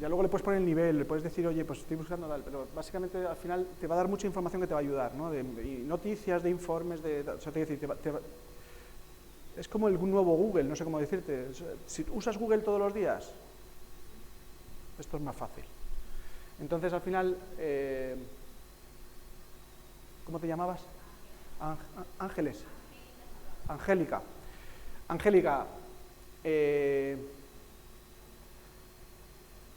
ya luego le puedes poner el nivel, le puedes decir, oye, pues estoy buscando tal, pero básicamente al final te va a dar mucha información que te va a ayudar, ¿no? Y noticias, de informes, o sea, es como el nuevo Google, no sé cómo decirte. Si usas Google todos los días, esto es más fácil. Entonces, al final, ¿cómo te llamabas? Ángeles. Angélica. Angélica,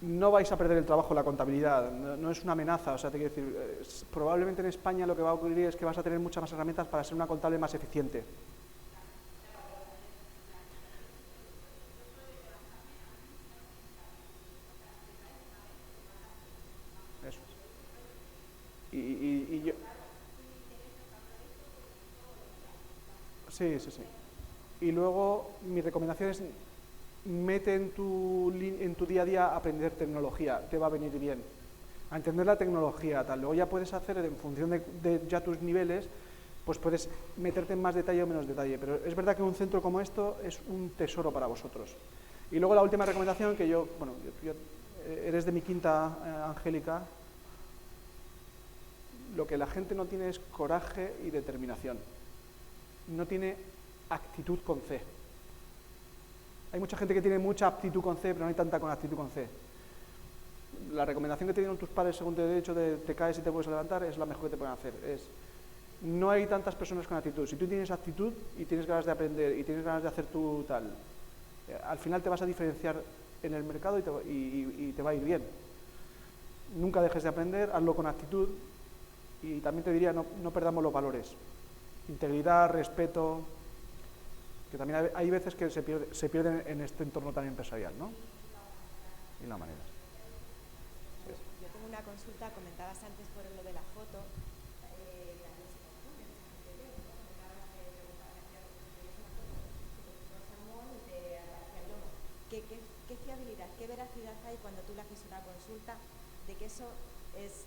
no vais a perder el trabajo en la contabilidad, no es una amenaza, o sea, te quiero decir, probablemente en España lo que va a ocurrir es que vas a tener muchas más herramientas para ser una contable más eficiente. Eso es. Y yo... Sí. Y luego, mi recomendación es... Mete en tu día a día aprender tecnología, te va a venir bien. A entender la tecnología, tal. Luego ya puedes hacer, en función de ya tus niveles, pues puedes meterte en más detalle o menos detalle. Pero es verdad que un centro como esto es un tesoro para vosotros. Y luego la última recomendación, que yo eres de mi quinta, Angélica, lo que la gente no tiene es coraje y determinación. No tiene actitud con C. Hay mucha gente que tiene mucha aptitud con C, pero no hay tanta con actitud con C. La recomendación que te dieron tus padres según te he dicho de te caes y te puedes levantar es la mejor que te pueden hacer. No hay tantas personas con actitud. Si tú tienes actitud y tienes ganas de aprender y tienes ganas de hacer tu tal, al final te vas a diferenciar en el mercado y te va a ir bien. Nunca dejes de aprender, hazlo con actitud y también te diría no perdamos los valores. Integridad, respeto... que también hay veces que se pierden en este entorno tan empresarial, ¿no? Y la manera. Sí. Yo tengo una consulta, comentabas antes por lo de la foto. ¿Qué fiabilidad, qué veracidad hay cuando tú le haces una consulta de que eso es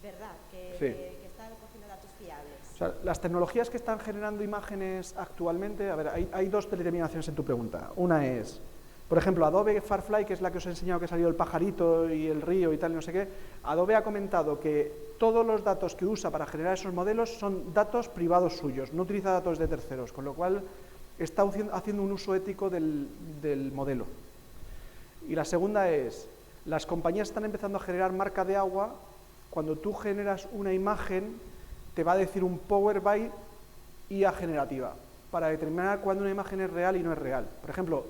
verdad, que están cogiendo datos fiables? O sea, las tecnologías que están generando imágenes actualmente, a ver, hay 2 determinaciones en tu pregunta. Una es, por ejemplo, Adobe Firefly, que es la que os he enseñado que ha salido el pajarito y el río y tal, y no sé qué. Adobe ha comentado que todos los datos que usa para generar esos modelos son datos privados suyos, no utiliza datos de terceros, con lo cual está haciendo un uso ético del modelo. Y la segunda es, las compañías están empezando a generar marca de agua. Cuando tú generas una imagen, te va a decir un Power BI IA generativa, para determinar cuándo una imagen es real y no es real. Por ejemplo,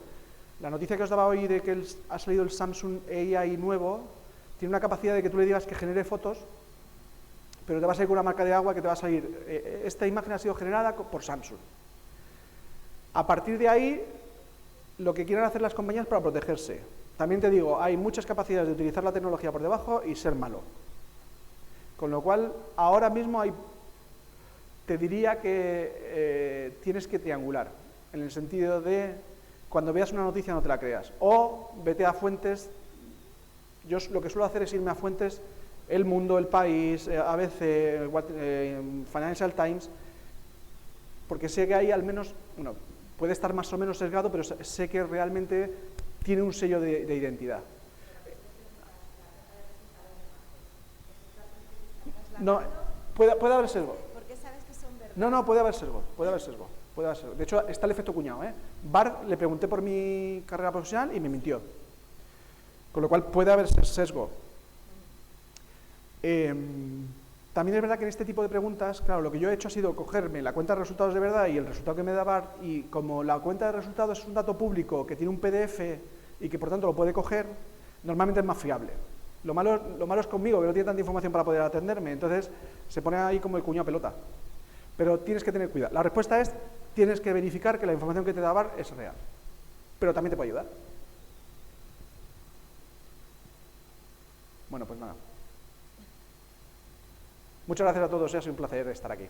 la noticia que os daba hoy de que ha salido el Samsung AI nuevo, tiene una capacidad de que tú le digas que genere fotos, pero te va a salir con una marca de agua que te va a salir, esta imagen ha sido generada por Samsung. A partir de ahí, lo que quieren hacer las compañías para protegerse. También te digo, hay muchas capacidades de utilizar la tecnología por debajo y ser malo. Con lo cual, ahora mismo te diría que tienes que triangular, en el sentido de, cuando veas una noticia no te la creas. O vete a fuentes, yo lo que suelo hacer es irme a fuentes, El Mundo, El País, ABC, Financial Times, porque sé que ahí al menos, bueno, puede estar más o menos sesgado, pero sé que realmente tiene un sello de identidad. No, puede haber sesgo. ¿Por qué sabes que son verdad? No, puede haber sesgo, puede haber sesgo. De hecho, está el efecto cuñado, ¿eh? Bart, le pregunté por mi carrera profesional y me mintió. Con lo cual puede haber sesgo. También es verdad que en este tipo de preguntas, claro, lo que yo he hecho ha sido cogerme la cuenta de resultados de verdad y el resultado que me da Bart, y como la cuenta de resultados es un dato público que tiene un PDF y que por tanto lo puede coger, normalmente es más fiable. Lo malo es conmigo, que no tiene tanta información para poder atenderme, entonces se pone ahí como el cuñado pelota. Pero tienes que tener cuidado. La respuesta es, tienes que verificar que la información que te da Bart es real. Pero también te puede ayudar. Bueno, pues nada. Muchas gracias a todos, ha sido un placer estar aquí.